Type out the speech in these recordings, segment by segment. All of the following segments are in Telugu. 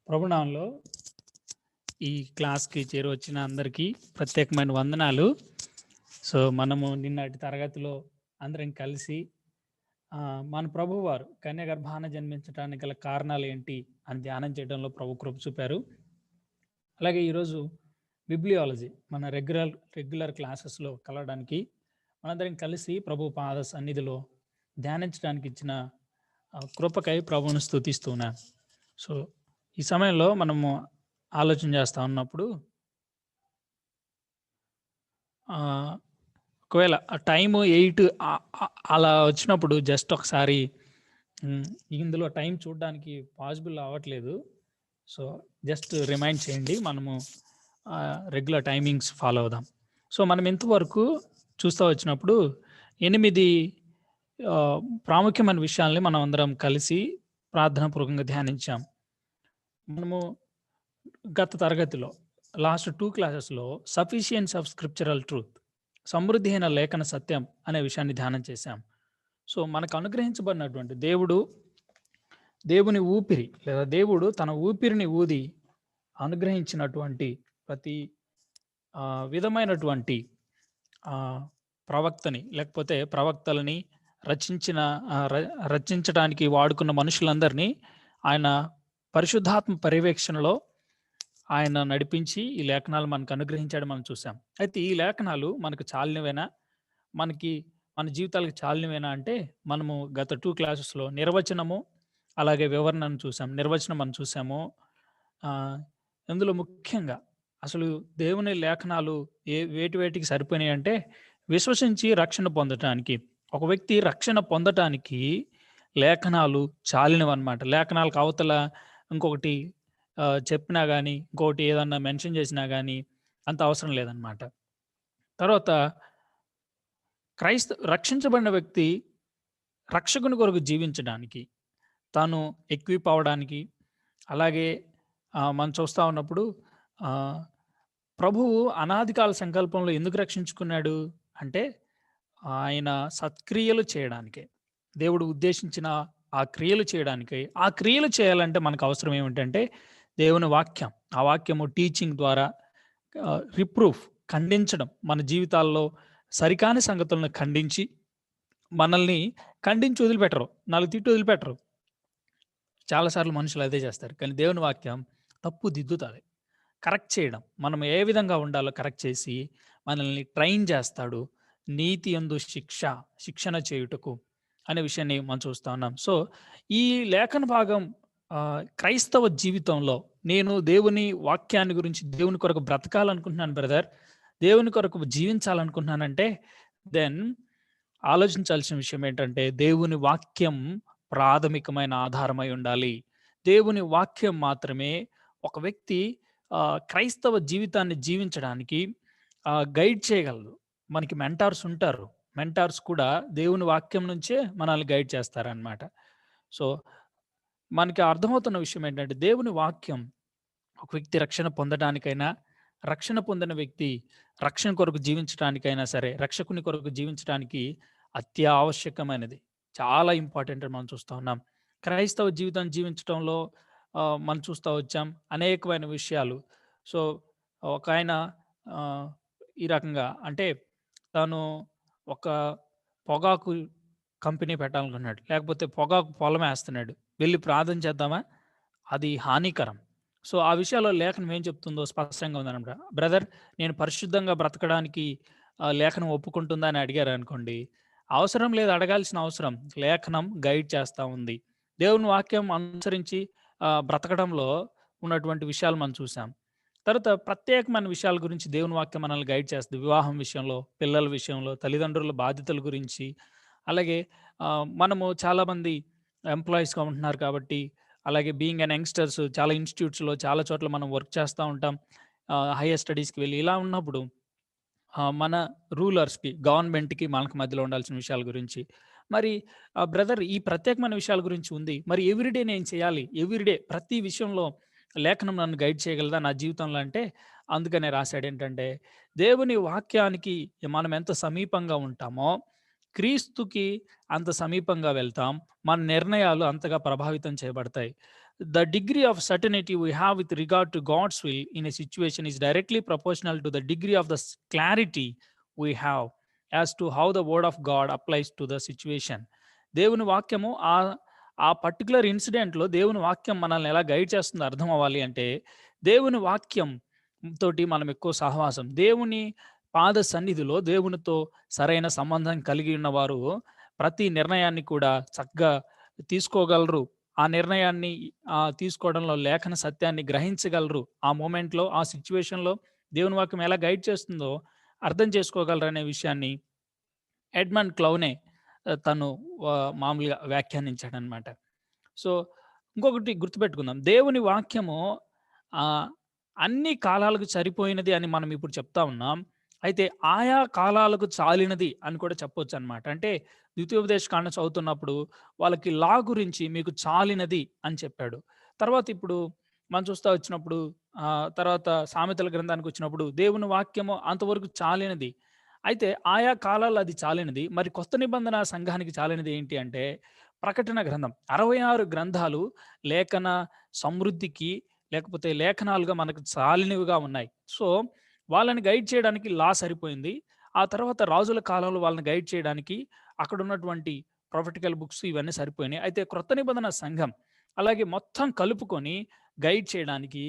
ప్రభునామంలో ఈ క్లాస్‌కి చేరువచ్చిన అందరికీ ప్రత్యేకమైన వందనాలు. సో, మనము నిన్నటి తరగతిలో అందరం కలిసి మన ప్రభువారు కన్య గర్భాన జన్మించటానికి గల కారణాలేంటి అని ధ్యానం చేయడంలో ప్రభు కృప చూపారు. అలాగే ఈరోజు బిబ్లియాలజీ మన రెగ్యులర్ క్లాసెస్‌లో కలవడానికి మనందరం కలిసి ప్రభు పాద సన్నిధిలో ధ్యానించడానికి ఇచ్చిన కృపకై ప్రభువును స్తుతిస్తున్నాను. సో, ఈ సమయంలో మనము ఆలోచన చేస్తా ఉన్నప్పుడు ఒకవేళ టైము 8 అలా వచ్చినప్పుడు జస్ట్ ఒకసారి ఇందులో టైం చూడడానికి పాసిబుల్ అవ్వట్లేదు. సో, జస్ట్ రిమైండ్ చేయండి. మనము రెగ్యులర్ టైమింగ్స్ ఫాలో అవుదాం. సో, మనం ఇంతవరకు చూస్తూ వచ్చినప్పుడు 8 ప్రాముఖ్యమైన విషయాల్ని మనం అందరం కలిసి ప్రార్థనాపూర్వకంగా ధ్యానించాం. మనము గత తరగతిలో లాస్ట్ 2 క్లాసెస్‌లో సఫిషియన్స్ ఆఫ్ స్క్రిప్చరల్ ట్రూత్, సమృద్ధి అయిన లేఖన సత్యం అనే విషయాన్ని ధ్యానం చేశాం. సో, మనకు అనుగ్రహించబడినటువంటి దేవుని ఊపిరి లేదా దేవుడు తన ఊపిరిని ఊది అనుగ్రహించినటువంటి ప్రతి విధమైనటువంటి ప్రవక్తని లేకపోతే ప్రవక్తలని రచించడానికి వాడుకున్న మనుషులందరినీ ఆయన పరిశుద్ధాత్మ పర్యవేక్షణలో ఆయన నడిపించి ఈ లేఖనాలు మనకు అనుగ్రహించాడు మనం చూసాం. అయితే ఈ లేఖనాలు మనకు చాలినవేనా, మన జీవితాలకు చాలినవేనా అంటే మనము గత 2 క్లాసెస్‌లో నిర్వచనము అలాగే వివరణను చూసాం. నిర్వచనం మనం చూసాము. ఇందులో ముఖ్యంగా అసలు దేవుని లేఖనాలు వేటికి సరిపోయినాయి అంటే విశ్వసించి రక్షణ పొందటానికి, ఒక వ్యక్తి రక్షణ పొందటానికి లేఖనాలు చాలినవన్నమాట. లేఖనాలకు అవతల ఇంకొకటి చెప్పినా కానీ, ఇంకొకటి ఏదన్నా మెన్షన్ చేసినా కానీ అంత అవసరం లేదనమాట. తర్వాత రక్షించబడిన వ్యక్తి రక్షకుని కొరకు జీవించడానికి, తాను ఎక్విప్ అవ్వడానికి, అలాగే మనం చూస్తూ ఉన్నప్పుడు ప్రభువు అనాదికాల సంకల్పంలో ఎందుకు రక్షించుకున్నాడు అంటే ఆయన సత్క్రియలు చేయడానికే. దేవుడు ఉద్దేశించిన ఆ క్రియలు చేయడానికై. ఆ క్రియలు చేయాలంటే మనకు అవసరం ఏమిటంటే దేవుని వాక్యం. ఆ వాక్యము టీచింగ్ ద్వారా రిప్రూఫ్, ఖండించడం, మన జీవితాల్లో సరికాని సంగతులను ఖండించి మనల్ని ఖండించి వదిలిపెట్టరు, 4 తిట్టి వదిలిపెట్టరు. చాలాసార్లు మనుషులు అదే చేస్తారు. కానీ దేవుని వాక్యం తప్పు దిద్దుతుంది, కరెక్ట్ చేయడం, మనం ఏ విధంగా ఉండాలో కరెక్ట్ చేసి మనల్ని ట్రైన్ చేస్తాడు. నీతి యందు శిక్షణ చేయుటకు అనే విషయాన్ని మనం చూస్తూ ఉన్నాం. సో, ఈ లేఖన భాగం క్రైస్తవ జీవితంలో నేను దేవుని వాక్యాన్ని గురించి దేవుని కొరకు బ్రతకాలనుకుంటున్నాను బ్రదర్, దేవుని కొరకు జీవించాలనుకుంటున్నానంటే దెన్ ఆలోచించాల్సిన విషయం ఏంటంటే దేవుని వాక్యం ప్రాథమికమైన ఆధారమై ఉండాలి. దేవుని వాక్యం మాత్రమే ఒక వ్యక్తి క్రైస్తవ జీవితాన్ని జీవించడానికి గైడ్ చేయగలదు. మనకి మెంటార్స్ ఉంటారు. మెంటార్స్ కూడా దేవుని వాక్యం నుంచే మనల్ని గైడ్ చేస్తారనమాట. సో, మనకి అర్థమవుతున్న విషయం ఏంటంటే దేవుని వాక్యం ఒక వ్యక్తి రక్షణ పొందడానికైనా, రక్షణ పొందిన వ్యక్తి రక్షణ కొరకు జీవించడానికైనా సరే, రక్షకుని కొరకు జీవించడానికి అత్యావశ్యకమైనది. చాలా ఇంపార్టెంట్ అని మనం చూస్తూ ఉన్నాం. క్రైస్తవ జీవితం జీవించడంలో మనం చూస్తూ వచ్చాం అనేకమైన విషయాలు. సో, ఒక ఆయన ఈ రకంగా అంటే తను ఒక పొగాకు కంపెనీ పెట్టాలనుకున్నాడు, లేకపోతే పొగాకు పొలం వేస్తున్నాడు. వెళ్ళి ప్రార్థన చేద్దామా? అది హానికరం. సో, ఆ విషయాల్లో లేఖనం ఏం చెప్తుందో స్పష్టంగా ఉందన్నమాట. బ్రదర్, నేను పరిశుద్ధంగా బ్రతకడానికి లేఖనం ఒప్పుకుంటుందా అని అడిగారు అనుకోండి, అవసరం లేదు, అడగాల్సిన అవసరం. లేఖనం గైడ్ చేస్తూ ఉంది. దేవుని వాక్యం అనుసరించి బ్రతకడంలో ఉన్నటువంటి విషయాలు మనం చూసాం. తర్వాత ప్రత్యేకమైన విషయాల గురించి దేవుని వాక్యం మనల్ని గైడ్ చేస్తుంది. వివాహం విషయంలో, పిల్లల విషయంలో, తల్లిదండ్రుల బాధ్యతల గురించి. అలాగే మనము చాలామంది ఎంప్లాయీస్గా ఉంటున్నారు కాబట్టి, అలాగే బీయింగ్ అన్ యంగ్స్టర్స్ చాలా ఇన్స్టిట్యూట్స్‌లో చాలా చోట్ల మనం వర్క్ చేస్తూ ఉంటాం. హైయర్ స్టడీస్‌కి వెళ్ళి ఇలా ఉన్నప్పుడు మన రూలర్స్‌కి, గవర్నమెంట్‌కి మనకు మధ్యలో ఉండాల్సిన విషయాల గురించి. మరి బ్రదర్, ఈ ప్రత్యేకమైన విషయాల గురించి ఉంది. మరి ఎవ్రీడే నేను చేయాలి. ఎవ్రీడే ప్రతి విషయంలో లేఖనం నన్ను గైడ్ చేయగలదా నా జీవితంలో అంటే, అందుకనే రాశాడేంటంటే, దేవుని వాక్యానికి మనం ఎంత సమీపంగా ఉంటామో క్రీస్తుకి అంత సమీపంగా వెళ్తాం. మన నిర్ణయాలు అంతగా ప్రభావితం చేయబడతాయి. the degree of certainty we have with regard to God's will in a situation is directly proportional to the degree of the clarity we have as to how the word of God applies to the situation. దేవుని వాక్యము ఆ పర్టికులర్ ఇన్సిడెంట్లో దేవుని వాక్యం మనల్ని ఎలా గైడ్ చేస్తుందో అర్థం అవ్వాలి అంటే, దేవుని వాక్యం తోటి మనం ఎక్కువ సహవాసం, దేవుని పాద సన్నిధిలో దేవునితో సరైన సంబంధం కలిగి ఉన్నవారు ప్రతి నిర్ణయాన్ని కూడా చక్కగా తీసుకోగలరు. ఆ నిర్ణయాన్ని తీసుకోవడంలో లేఖన సత్యాన్ని గ్రహించగలరు. ఆ మొమెంట్‌లో, ఆ సిట్యుయేషన్‌లో దేవుని వాక్యం ఎలా గైడ్ చేస్తుందో అర్థం చేసుకోగలరనే విషయాన్ని ఎడ్మండ్ క్లౌనే తను మామూలుగా వ్యాఖ్యానించాడనమాట. సో, ఇంకొకటి గుర్తుపెట్టుకుందాం. దేవుని వాక్యము ఆహ్, అన్ని కాలాలకు సరిపోయినది అని మనం ఇప్పుడు చెప్తా ఉన్నాం. అయితే ఆయా కాలాలకు చాలినది అని కూడా చెప్పొచ్చనమాట. అంటే ద్వితీయోపదేశ కాండం చదువుతున్నప్పుడు వాళ్ళకి లా గురించి మీకు చాలినది అని చెప్పాడు. తర్వాత ఇప్పుడు మనం చూస్తా వచ్చినప్పుడు తర్వాత సామెతల గ్రంథానికొచ్చినప్పుడు దేవుని వాక్యము అంతవరకు చాలినది. అయితే ఆయా కాలాల్లో అది చాలినది. మరి కొత్త నిబంధన సంఘానికి చాలినది ఏంటి అంటే, ప్రకటన గ్రంథం. 66 గ్రంథాలు లేఖన సమృద్ధికి, లేకపోతే లేఖనాలుగా మనకు చాలినవిగా ఉన్నాయి. సో, వాళ్ళని గైడ్ చేయడానికి లా సరిపోయింది. ఆ తర్వాత రాజుల కాలంలో వాళ్ళని గైడ్ చేయడానికి అక్కడున్నటువంటి ప్రొఫెటికల్ బుక్స్ ఇవన్నీ సరిపోయినాయి. అయితే క్రొత్త నిబంధన సంఘం అలాగే మొత్తం కలుపుకొని గైడ్ చేయడానికి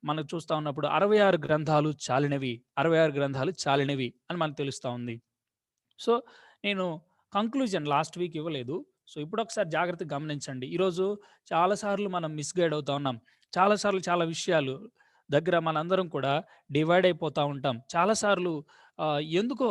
మనం చూస్తా ఉన్నప్పుడు 66 గ్రంథాలు చాలినవి. 66 గ్రంథాలు చాలినవి అని మనకు తెలుస్తా ఉంది. సో, నేను కంక్లూజన్ లాస్ట్ వీక్ ఇవ్వలేదు. సో, ఇప్పుడొకసారి జాగ్రత్తగా గమనించండి. ఈరోజు చాలా సార్లు మనం మిస్‌గైడ్ అవుతా ఉన్నాం. చాలా సార్లు చాలా విషయాలు దగ్గర మనందరం కూడా డివైడ్ అయిపోతా ఉంటాం. చాలా సార్లు ఎందుకో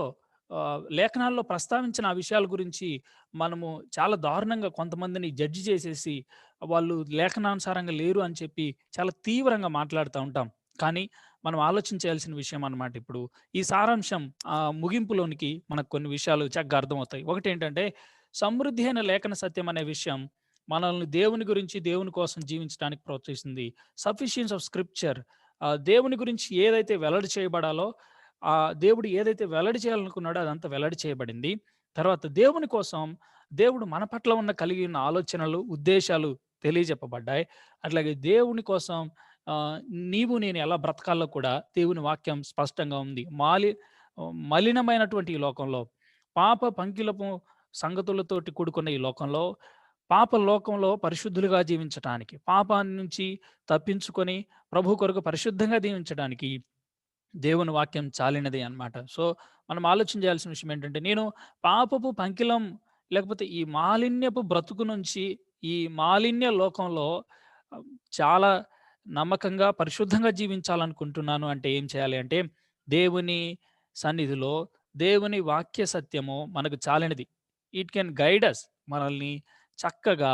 లేఖనాల్లో ప్రస్తావించిన ఆ విషయాల గురించి మనము చాలా దారుణంగా కొంతమందిని జడ్జ్ చేసేసి, వాళ్ళు లేఖనానుసారంగా లేరు అని చెప్పి చాలా తీవ్రంగా మాట్లాడుతా ఉంటాం. కానీ మనం ఆలోచించాల్సిన విషయం అన్నమాట ఇప్పుడు. ఈ సారాంశం ముగింపులోనికి మనకు కొన్ని విషయాలు చక్కగా అర్థమవుతాయి. ఒకటేంటంటే, సమృద్ధి అయిన లేఖన సత్యం అనే విషయం మనల్ని దేవుని గురించి, దేవుని కోసం జీవించడానికి ప్రోత్సహిస్తుంది. సఫిషియన్స్ ఆఫ్ స్క్రిప్చర్ దేవుని గురించి ఏదైతే వెల్లడి చేయబడాలో, దేవుడు ఏదైతే వెల్లడి చేయాలనుకున్నాడో అదంతా వెల్లడి చేయబడింది. తర్వాత దేవుని కోసం దేవుడు మన పట్ల కలిగి ఉన్న ఆలోచనలు, ఉద్దేశాలు తెలియజెప్పబడ్డాయి. అట్లాగే దేవుని కోసం ఆహ్, నీవు నేను ఎలా బ్రతకాలో కూడా దేవుని వాక్యం స్పష్టంగా ఉంది. మలినమైనటువంటి ఈ లోకంలో, పాప పంకిలపు సంగతులతోటి కూడుకున్న ఈ లోకంలో, పాప లోకంలో పరిశుద్ధులుగా జీవించటానికి, పాపాన్ని నుంచి తప్పించుకొని ప్రభు కొరకు పరిశుద్ధంగా జీవించడానికి దేవుని వాక్యం చాలినది అన్నమాట. సో, మనం ఆలోచన చేయాల్సిన విషయం ఏంటంటే, నేను పాపపు పంకిలం లేకపోతే ఈ మాలిన్యపు బ్రతుకు నుంచి, ఈ మాలిన్య లోకంలో ఆహ్, చాలా నమ్మకంగా, పరిశుద్ధంగా జీవించాలనుకుంటున్నాను అంటే ఏం చేయాలి అంటే, దేవుని సన్నిధిలో దేవుని వాక్య సత్యము మనకు చాలినది. It can guide us. మనల్ని చక్కగా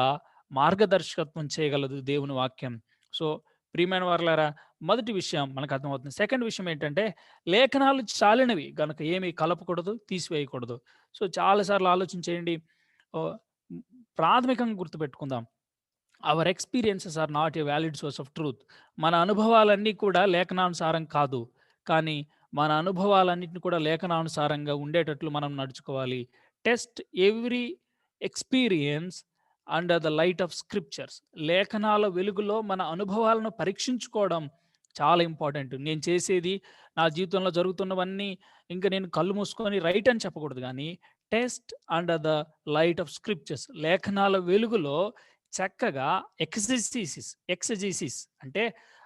మార్గదర్శకత్వం చేయగలదు దేవుని వాక్యం. సో, ప్రియమైన వారలారా, మొదటి విషయం మనకు అర్థమవుతుంది. సెకండ్ విషయం ఏంటంటే, లేఖనాలు చాలినవి గనక ఏమి కలపకూడదు, తీసివేయకూడదు. సో, చాలా సార్లు ఆలోచన చేయండి. ఓహ్, ప్రాథమికంగా గుర్తుపెట్టుకుందాం. Our experiences are not a valid source of truth. మన అనుభవాలన్నీ కూడా లేఖనానుసారం కాదు. కానీ మన అనుభవాలన్నిటిని కూడా లేఖనానుసారంగా ఉండేటట్లు మనం నడుచుకోవాలి. Test every experience under the light of scriptures. లేఖనాల వెలుగులో మన అనుభవాలను పరీక్షించుకోవడం చాలా ఇంపార్టెంట్. నేను చేసేది, నా జీవితంలో జరుగుతున్నవన్నీ ఇంక నేను కళ్ళు మూసుకొని రైట్ అని చెప్పకూడదు గానీ, test under the light of scriptures. లేఖనాల వెలుగులో చక్కగా ఎక్సెజీసిస్ అంటే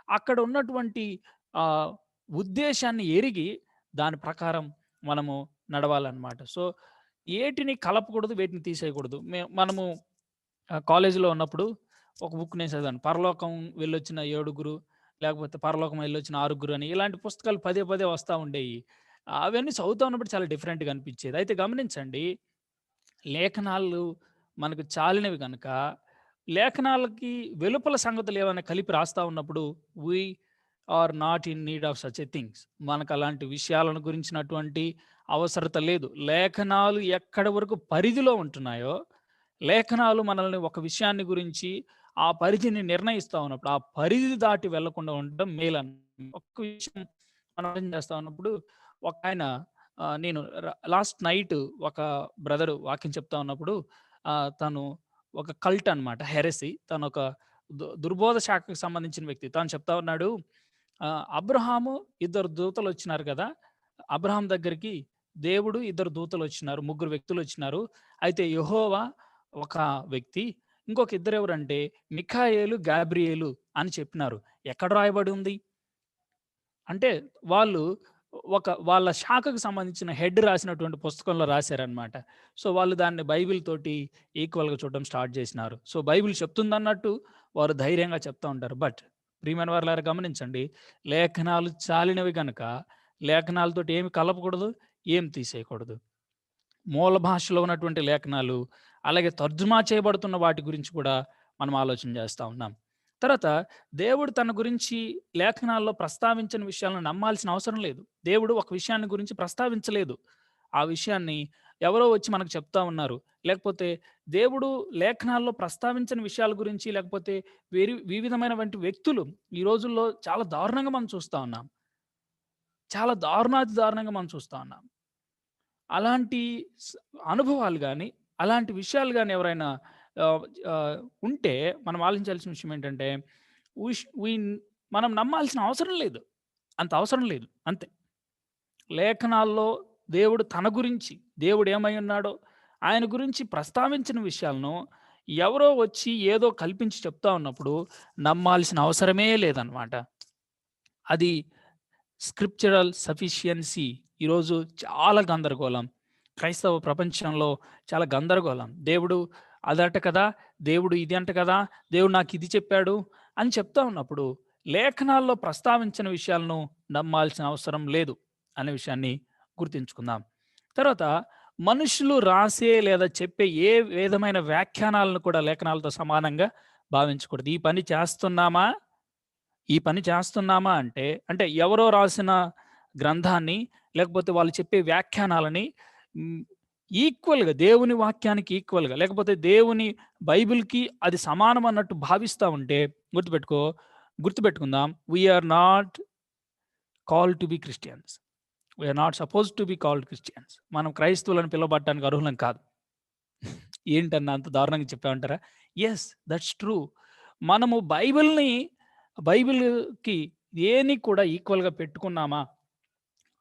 అక్కడ ఉన్నటువంటి ఆహ్, ఉద్దేశాన్ని ఎరిగి దాని ప్రకారం మనము నడవాలన్నమాట. సో, ఏటిని కలపకూడదు, వేటిని తీసేయకూడదు. మనము కాలేజీలో ఉన్నప్పుడు ఒక బుక్ నేను చదివాను. 'పరలోకం వెళ్ళొచ్చిన ఏడుగురు' లేకపోతే 'పరలోకం వెళ్ళొచ్చిన ఆరుగురు' అని ఇలాంటి పుస్తకాలు పదే పదే వస్తా ఉండేయి. అవన్నీ చదువుతా ఉన్నప్పుడు చాలా డిఫరెంట్‌గా అనిపించేది. అయితే గమనించండి, లేఖనాలు మనకు చాలినవి గనక, లేఖనాలకి వెలుపల సంగతులు ఏమైనా కలిపి రాస్తా ఉన్నప్పుడు we are not in need of such a things. మనకు అలాంటి విషయాలను గురించినటువంటి అవసరత లేదు. లేఖనాలు ఎక్కడి వరకు పరిధిలో ఉంటున్నాయో, లేఖనాలు మనల్ని ఒక విషయాన్ని గురించి ఆ పరిధిని నిర్ణయిస్తా ఉన్నప్పుడు, ఆ పరిధి దాటి వెళ్ళకుండా ఉండడం మేలని. ఒక్క విషయం మనం అర్థం చేస్తా ఉన్నప్పుడు ఒకాయన నేను లాస్ట్ నైట్ ఒక బ్రదర్ వాక్యం చెప్తా ఉన్నప్పుడు తను ఒక కల్ట్ అనమాట. హెరెసీ. తనొక దుర్బోధ శాఖకు సంబంధించిన వ్యక్తి. తాను చెప్తా ఉన్నాడు, అబ్రహాము 2 దూతలు వచ్చినారు కదా! అబ్రహాం దగ్గరికి దేవుడు 2 దూతలు వచ్చినారు. 3 వ్యక్తులు వచ్చినారు. అయితే యెహోవా ఒక వ్యక్తి, ఇంకొక ఇద్దరెవరంటే మిఖాయేలు, గాబ్రియేలు అని చెప్పినారు. ఎక్కడ రాయబడి ఉంది? అంటే వాళ్ళు వాళ్ళ శాఖకు సంబంధించిన హెడ్ రాసినటువంటి పుస్తకంలో రాశారనమాట. సో, వాళ్ళు దాన్ని బైబిల్ తోటి ఈక్వల్‌గా చూడడం స్టార్ట్ చేసినారు. సో, బైబిల్ చెప్తుందన్నట్టు వారు ధైర్యంగా చెప్తా ఉంటారు. బట్ ప్రియమైన వారలారా గమనించండి. లేఖనాలు చాలినవి గనక లేఖనాలతోటి ఏమి కలపకూడదు, ఏం తీసేయకూడదు. మూల భాషలో ఉన్నటువంటి లేఖనాలు, అలాగే తర్జుమా చేయబడుతున్న వాటి గురించి కూడా మనం ఆలోచన చేస్తా ఉన్నాం. తర్వాత దేవుడు తన గురించి లేఖనాల్లో ప్రస్తావించిన విషయాలను నమ్మాల్సిన అవసరం లేదు. దేవుడు ఒక విషయాన్ని గురించి ప్రస్తావించలేదు. ఆ విషయాన్ని ఎవరో వచ్చి మనకు చెప్తా ఉన్నారు. లేకపోతే దేవుడు లేఖనాల్లో ప్రస్తావించని విషయాల గురించి, లేకపోతే వివిధమైనటువంటి వ్యక్తులు ఈ రోజుల్లో చాలా దారుణంగా మనం చూస్తా ఉన్నాం. చాలా దారుణాతి దారుణంగా మనం చూస్తా ఉన్నాం. అలాంటి స్ అనుభవాలు గాని, అలాంటి విషయాలు గాని ఎవరైనా ఆహ్, ఆహ్, ఉంటే మనం ఆలోచించాల్సిన విషయం ఏంటంటే, విష్ విన్ మనం నమ్మాల్సిన అవసరం లేదు. అంత అవసరం లేదు. అంతే. లేఖనాల్లో దేవుడు తన గురించి, దేవుడు ఏమై ఉన్నాడో, ఆయన గురించి ప్రస్తావించిన విషయాలను ఎవరో వచ్చి ఏదో కల్పించి చెప్తా ఉన్నప్పుడు నమ్మాల్సిన అవసరమే లేదనమాట. అది స్క్రిప్చరల్ సఫిషియన్సీ ఈరోజు చాలా గందరగోళం. క్రైస్తవ ప్రపంచంలో చాలా గందరగోళం. దేవుడు అదంట కదా! దేవుడు ఇది అంట కదా! దేవుడు నాకిది చెప్పాడు అని చెప్తా ఉన్నప్పుడు, లేఖనాల్లో ప్రస్తావించిన విషయాలను నమ్మాల్సిన అవసరం లేదు అనే విషయాన్ని గుర్తుంచుకుందాం. తర్వాత మనుషులు రాసే లేదా చెప్పే ఏ విధమైన వ్యాఖ్యానాలను కూడా లేఖనాలతో సమానంగా భావించకూడదు. ఈ పని చేస్తున్నామా అంటే, అంటే ఎవరో రాసిన గ్రంథాన్ని, లేకపోతే వాళ్ళు చెప్పే వ్యాఖ్యానాలని హ్మ్, ఈక్వల్‌గా దేవుని వాక్యానికి ఈక్వల్‌గా, లేకపోతే దేవుని బైబిల్‌కి అది సమానం అన్నట్టు భావిస్తా ఉంటే గుర్తుపెట్టుకుందాం. We are not called to be Christians. We are not supposed to be called Christians. మనం క్రైస్తవులని పిలువబడటానికి అర్హులం కాదు. ఏంటన్నా అంత దారుణంగా చెప్పావంటారా? Yes, that's true. మనము బైబిల్‌కి దేన్ని కూడా ఈక్వల్‌గా పెట్టుకున్నామా?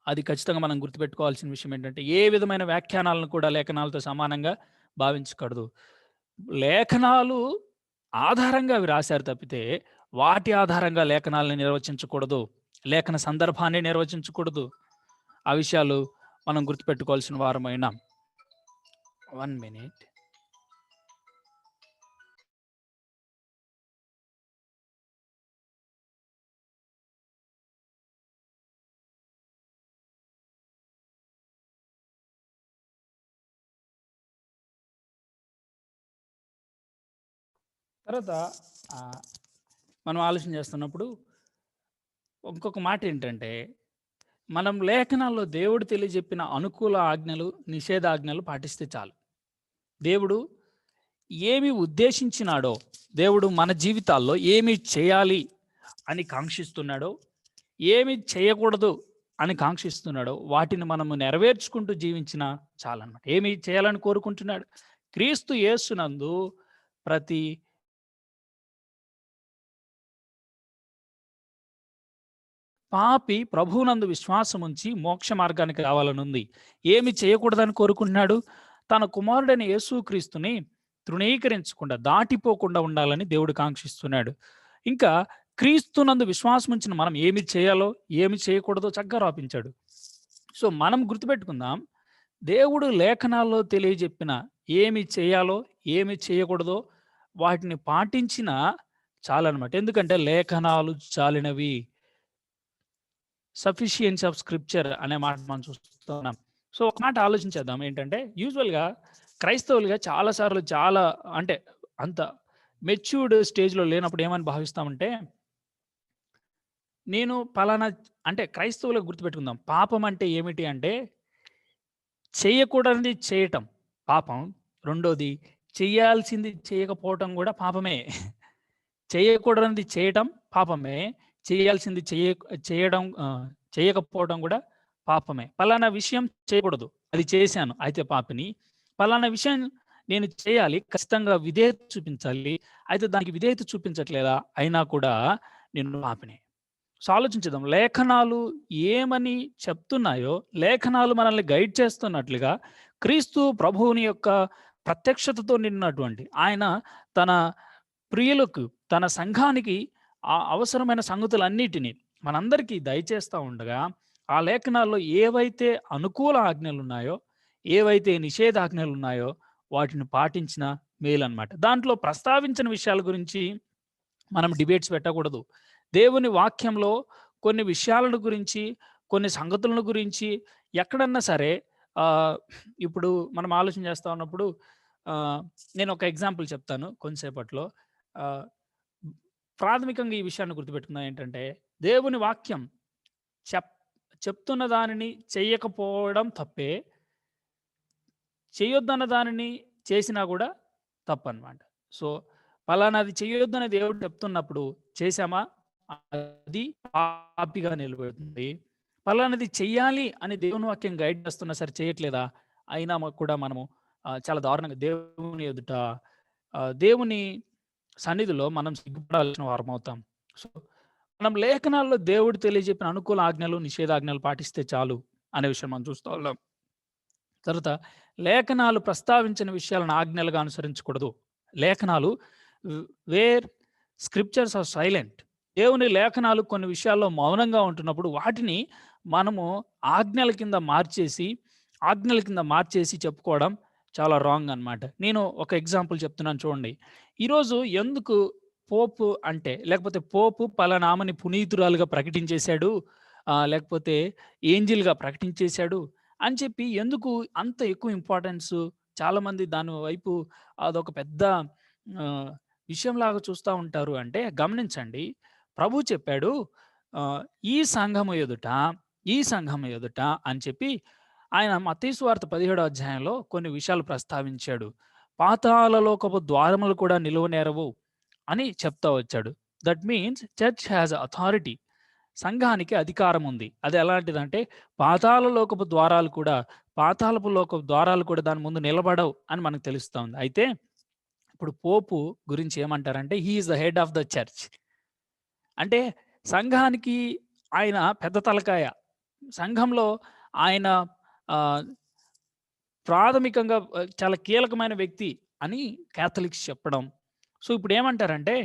అది ఖచ్చితంగా మనం గుర్తుపెట్టుకోవాల్సిన విషయం ఏంటంటే, ఏ విధమైన వ్యాఖ్యానాలను కూడా లేఖనాలతో సమానంగా భావించకూడదు. లేఖనాలు ఆధారంగా అవి రాశారు తప్పితే, వాటి ఆధారంగా లేఖనాలను నిర్వచించకూడదు. లేఖన సందర్భాన్ని నిర్వచించకూడదు. ఆ విషయాలు మనం గుర్తుపెట్టుకోవాల్సిన వారమైనాం. 1 మినిట్. తర్వాత ఆహ్, మనం ఆలోచన చేస్తున్నప్పుడు ఇంకొక మాట ఏంటంటే, మనం లేఖనాల్లో దేవుడు తెలియజెప్పిన అనుకూల ఆజ్ఞలు, నిషేధాజ్ఞలు పాటిస్తే చాలు. దేవుడు ఏమి ఉద్దేశించినాడో, దేవుడు మన జీవితాల్లో ఏమి చేయాలి అని కాంక్షిస్తున్నాడో, ఏమి చేయకూడదు అని కాంక్షిస్తున్నాడో, వాటిని మనము నెరవేర్చుకుంటూ జీవించినా చాలన్నమాట. ఏమి చేయాలని కోరుకుంటున్నాడు? క్రీస్తు యేసునందు ప్రతి పాపి ప్రభువునందు విశ్వాసముంచి మోక్ష మార్గానికి రావాలనుంది. ఏమి చేయకూడదని కోరుకుంటున్నాడు? తన కుమారుడైన యేసుక్రీస్తుని తృణీకరించకుండా, దాటిపోకుండా ఉండాలని దేవుడు కాంక్షిస్తున్నాడు. ఇంకా క్రీస్తునందు విశ్వాసముంచిన మనం ఏమి చేయాలో, ఏమి చేయకూడదో చక్కగా రాపించాడు. సో, మనం గుర్తుపెట్టుకుందాం. దేవుడు లేఖనాల్లో తెలియజెప్పిన ఏమి చేయాలో, ఏమి చేయకూడదో వాటిని పాటించినా చాలనమాట. ఎందుకంటే లేఖనాలు చాలినవి. సఫిషియన్సీ ఆఫ్ స్క్రిప్చర్ అనే మాట మనం చూస్తున్నాం. సో, ఒక మాట ఆలోచించేద్దాం. ఏంటంటే, యూజువల్‌గా క్రైస్తవులుగా చాలా సార్లు చాలా అంటే అంత మెచ్యూర్డ్ స్టేజ్‌లో లేనప్పుడు ఏమని భావిస్తామంటే, నేను పలానా అంటే క్రైస్తవులుగా గుర్తుపెట్టుకుందాం. పాపం అంటే ఏమిటి అంటే, చేయకూడనిది చేయటం పాపం. రెండోది చేయాల్సింది చేయకపోవటం గూడా పాపమే. చేయకూడనిది చేయటం పాపమే. చేయాల్సింది చేయడం చేయకపోవడం గూడా పాపమే. పలానా విషయం చేయకూడదు. అది చేశాను అయితే పాపిని. పలానా విషయం నేను చేయాలి. ఖచ్చితంగా విధేయత చూపించాలి. అయితే దానికి విధేయత చూపించట్లేదా? అయినా కూడా నేను పాపినే. సో, ఆలోచించుదాం. లేఖనాలు ఏమని చెప్తున్నాయో, లేఖనాలు మనల్ని గైడ్ చేస్తున్నట్లుగా క్రీస్తు ప్రభువుని యొక్క ప్రత్యక్షతతో నిన్నటువంటి ఆయన తన ప్రియులకు, తన సంఘానికి అవసరమైన సంగతులన్నిటిని మనందరికీ దయచేస్తా ఉండగా, ఆ లేఖనాల్లో ఏవైతే అనుకూల ఆజ్ఞలున్నాయో, ఏవైతే నిషేధాజ్ఞలున్నాయో వాటిని పాటించిన మేలనమాట. దాంట్లో ప్రస్తావించిన విషయాల గురించి మనం డిబేట్స్ పెట్టకూడదు. దేవుని వాక్యంలో కొన్ని విషయాలను గురించి, కొన్ని సంగతులను గురించి ఎక్కడన్నా సరే ఆహ్, ఇప్పుడు మనం ఆలోచన చేస్తా ఉన్నప్పుడు ఆహ్, నేను ఒక ఎగ్జాంపుల్ చెప్తాను కొంతసేపట్లో. ఆహ్, ప్రాథమికంగా ఈ విషయాన్ని గుర్తుపెట్టుకుందాం ఏంటంటే, దేవుని వాక్యం చెప్ చెప్తున్న దానిని చెయ్యకపోవడం తప్పే. చేయొద్దన్న దానిని చేసినా గూడా తప్పనమాట. సో, పలానాది చెయ్యొద్దని దేవుడు చెప్తున్నప్పుడు చేశామా? అది పాపిగా నిలబడుతుంది. పలానాది చెయ్యాలి అని దేవుని వాక్యం గైడ్ చేస్తున్నా సరే చేయట్లేదా? అయినా కూడా మనము చాలా దారుణంగా దేవుని ఎదుట దేవుని సన్నిధిలో మనం సిగ్గుపడాల్సిన వారమవుతాం. సో, మనం లేఖనాల్లో దేవుడు తెలియజెప్పిన అనుకూల ఆజ్ఞలు, నిషేధాజ్ఞలు పాటిస్తే చాలు అనే విషయం మనం చూస్తా ఉన్నాం. తర్వాత లేఖనాలు ప్రస్తావించిన విషయాలను ఆజ్ఞలుగా అనుసరించకూడదు. లేఖనాలు వేర్ స్క్రిప్చర్స్ ఆర్ సైలెంట్. దేవుని లేఖనాలు కొన్ని విషయాల్లో మౌనంగా ఉంటున్నప్పుడు వాటిని మనము ఆజ్ఞల కింద మార్చేసి, ఆజ్ఞల కింద మార్చేసి చెప్పుకోవడం చాలా రాంగ్ అనమాట. నేను ఒక ఎగ్జాంపుల్ చెప్తున్నాను చూడండి. ఈరోజు ఎందుకు పోపు అంటే లేకపోతే పోపు పలానా ఆమెని పునీతురాలుగా ప్రకటించేశాడు. లేకపోతే ఏంజిల్‌గా ప్రకటించేశాడు అని చెప్పి ఎందుకు అంత ఎక్కువ ఇంపార్టెన్సు? చాలామంది దాని వైపు అదొక పెద్ద ఆహ్, విషయంలాగా చూస్తా ఉంటారు అంటే గమనించండి. ప్రభువు చెప్పాడు ఆహ్, ఈ సంఘము ఎదుట, ఈ సంఘము ఎదుట అని చెప్పి ఆయన మత్తయి సువార్త 17 అధ్యాయంలో కొన్ని విషయాలు ప్రస్తావించాడు. పాతాళలోకపు ద్వారములు కూడా నిలువనేరవు అని చెప్తా వచ్చాడు. That means church has authority. సంఘానికి అధికారం ఉంది. అది ఎలాంటిదంటే పాతాళలోకపు ద్వారాలు కూడా పాతాళపు లోకపు ద్వారాలు కూడా దాని ముందు నిలబడవు అని మనకు తెలుస్తా ఉంది. అయితే ఇప్పుడు పోపు గురించి ఏమంటారంటే he is the head of the church. అంటే సంఘానికి ఆయన పెద్ద తలకాయ. సంఘంలో ఆయన ఆహ్, ప్రాథమికంగా చాలా కీలకమైన వ్యక్తి అని కాథలిక్స్ చెప్పడం. సో, ఇప్పుడేమంటారంటే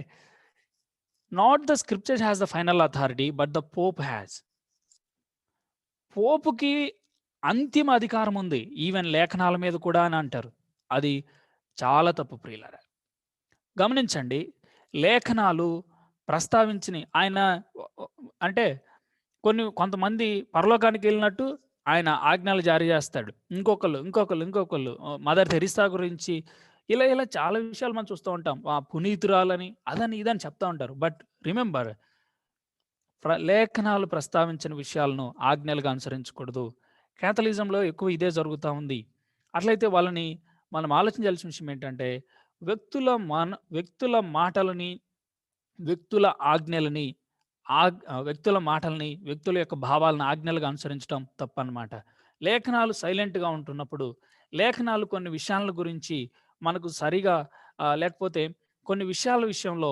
not the scripture has the final authority but the pope has. పోపుకి అంతిమ అధికారం ఉంది. ఈవెన్ లేఖనాల మీద కూడా అని అంటారు. అది చాలా తప్పు ప్రియులారా. గమనించండి. లేఖనాలు ప్రస్తావించినయి ఆయన ఒ ఒ అంటే కొంతమంది పరలోకానికెళ్ళినట్టు ఆయన ఆజ్ఞలు జారీ జేస్తాడు. ఇంకొకళ్ళు మదర్ తెరిసా గురించి ఇలా చాలా విషయాలు మనం చూస్తూ ఉంటాం. పునీతురాలని, అదని, ఇదని చెప్తా ఉంటారు. బట్ రిమెంబర్ లేఖనాలు ప్రస్తావించిన విషయాలను ఆజ్ఞలుగా అనుసరించకూడదు. కాథలిజంలో ఎక్కువ ఇదే జరుగుతా ఉంది. అట్లయితే వాళ్ళని మనం ఆలోచించాల్సిన విషయం ఏంటంటే, వ్యక్తుల మాటలని, వ్యక్తుల ఆజ్ఞలని, వ్యక్తుల మాటల్ని, వ్యక్తుల యొక్క భావాలను ఆజ్ఞలుగా అనుసరించడం తప్పనమాట. లేఖనాలు సైలెంట్‌గా ఉంటున్నప్పుడు, లేఖనాలు కొన్ని విషయాల గురించి మనకు సరిగా లేకపోతే కొన్ని విషయాల విషయంలో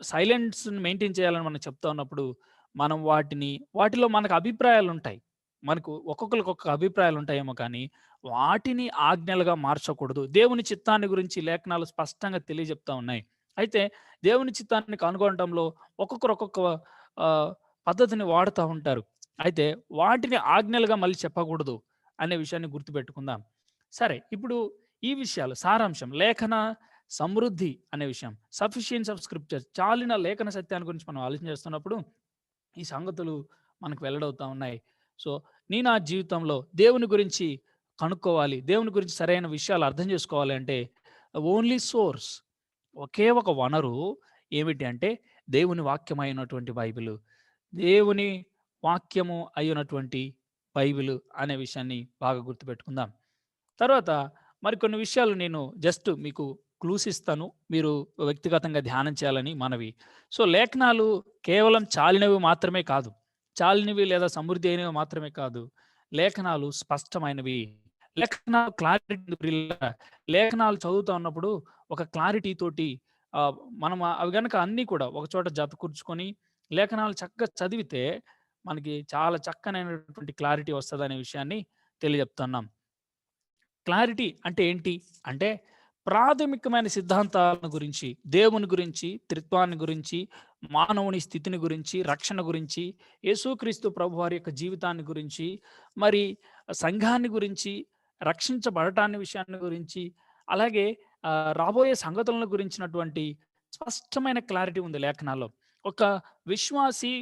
సైలెన్స్‌ని మెయింటైన్ చేయాలని మనం చెప్తా ఉన్నప్పుడు, మనం వాటిలో మనకు అభిప్రాయాలుంటాయి. మనకు ఒక్కొక్కళ్ళకి ఒక్కొక్క అభిప్రాయాలుంటాయేమో కానీ, వాటిని ఆజ్ఞలుగా మార్చకూడదు. దేవుని చిత్తాన్ని గురించి లేఖనాలు స్పష్టంగా తెలియజెప్తా ఉన్నాయి. అయితే దేవుని చిత్తాన్ని కనుగొనడంలో ఒక్కొక్కరు ఒక్కొక్క ఆహ్, పద్ధతిని వాడుతా ఉంటారు. అయితే వాటిని ఆజ్ఞలుగా మళ్ళీ చెప్పకూడదు అనే విషయాన్ని గుర్తుపెట్టుకుందాం. సరే, ఇప్పుడు ఈ విషయాలు సారాంశం లేఖన సమృద్ధి అనే విషయం. సఫిషియన్స్ ఆఫ్ స్క్రిప్చర్ చాలిన లేఖన సత్యాన్ని గురించి మనం ఆలోచన చేస్తున్నప్పుడు ఈ సంగతులు మనకు వెల్లడవుతా ఉన్నాయి. సో, నా జీవితంలో దేవుని గురించి కనుక్కోవాలి. దేవుని గురించి సరైన విషయాలు అర్థం చేసుకోవాలి అంటే ఓన్లీ సోర్స్, ఒకే ఒక వనరు ఏమిటి అంటే దేవుని వాక్యమైనటువంటి బైబిలు. దేవుని వాక్యము అయ్యున్నటువంటి బైబిలు అనే విషయాన్ని బాగా గుర్తుపెట్టుకుందాం. తర్వాత మరికొన్ని విషయాలు నేను జస్ట్ మీకు క్లూస్ ఇస్తాను. మీరు వ్యక్తిగతంగా ధ్యానం చేయాలని మనవి. సో, లేఖనాలు కేవలం చాలినవి మాత్రమే కాదు. చాలినవి లేదా సమృద్ధి అయినవి మాత్రమే కాదు. లేఖనాలు స్పష్టమైనవి. లేఖనాలు క్లారిటీ, లేఖనాలు చదువుతా ఉన్నప్పుడు ఒక క్లారిటీ తోటి మనం అవి గనక అన్నీ కూడా ఒక చోట జతకూర్చుకొని లేఖనాలు చక్కగా చదివితే మనకి చాలా చక్కనైనటువంటి క్లారిటీ వస్తదనే విషయాన్ని తెలియజెప్తున్నాం. క్లారిటీ అంటే ఏంటి? అంటే ప్రాథమికమైన సిద్ధాంతాలను గురించి, దేవుని గురించి, త్రిత్వాన్ని గురించి, మానవుని స్థితిని గురించి, రక్షణ గురించి, యేసుక్రీస్తు ప్రభువారి యొక్క జీవితాన్ని గురించి, మరి సంఘాన్ని గురించి, రక్షించబడటాన్ని విషయాన్ని గురించి, అలాగే రాబోయే సంగతులను గురించినటువంటి స్పష్టమైన క్లారిటీ ఉంది లేఖనాల్లో. ఒక విశ్వాసి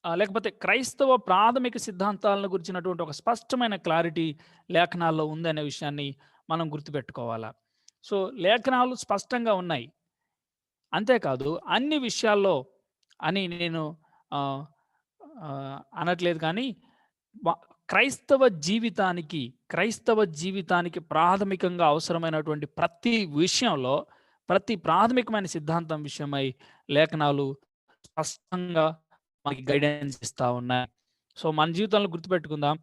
లేకపోతే క్రైస్తవ ప్రాథమిక సిద్ధాంతాలను గురించినటువంటి ఒక స్పష్టమైన క్లారిటీ లేఖనాల్లో ఉందనే విషయాన్ని మనం గుర్తుపెట్టుకోవాలా. సో, లేఖనాలు స్పష్టంగా ఉన్నాయి. అంతేకాదు అన్ని విషయాల్లో అని నేను ఆహ్, అనట్లేదు కానీ వ క్రైస్తవ జీవితానికి ప్రాథమికంగా అవసరమైనటువంటి ప్రతి విషయంలో, ప్రతి ప్రాథమికమైన సిద్ధాంతం విషయమై లేఖనాలు స్పష్టంగా మనకి గైడెన్స్ ఇస్తా ఉన్నాయి. సో, మన జీవితంలో గుర్తుపెట్టుకుందాం.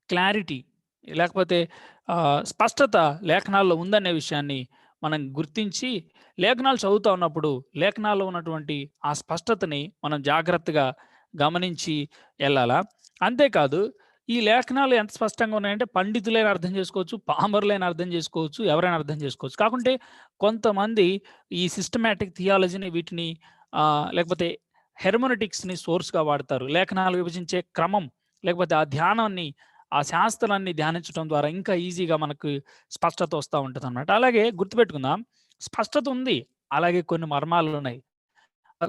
క్లారిటీ లేకపోతే స్పష్టత లేఖనాల్లో ఉందనే విషయాన్ని మనం గుర్తించి, లేఖనాలు చదువుతా ఉన్నప్పుడు లేఖనాల్లో ఉన్నటువంటి ఆ స్పష్టతని మనం జాగ్రత్తగా గమనించి ఎళ్ళాలా. అంతేకాదు ఈ లేఖనాలు ఎంత స్పష్టంగా ఉన్నాయంటే పండితులైన అర్థం చేసుకోవచ్చు, పామరులైన అర్థం చేసుకోవచ్చు, ఎవరైనా అర్థం చేసుకోవచ్చు. కాకుంటే కొంతమంది ఈ సిస్టమాటిక్ థియాలజీని వీటిని లేకపోతే హెర్మెనెటిక్స్‌ని సోర్స్‌గా వాడతారు. లేఖనాలు విభజించే క్రమం లేకపోతే ఆ ధ్యానాన్ని, ఆ శాస్త్రాన్ని ధ్యానించడం ద్వారా ఇంకా ఈజీగా మనకు స్పష్టత వస్తా ఉంటదనమాట. అలాగే గుర్తుపెట్టుకుందాం, స్పష్టత ఉంది. అలాగే కొన్ని మర్మాలున్నాయి.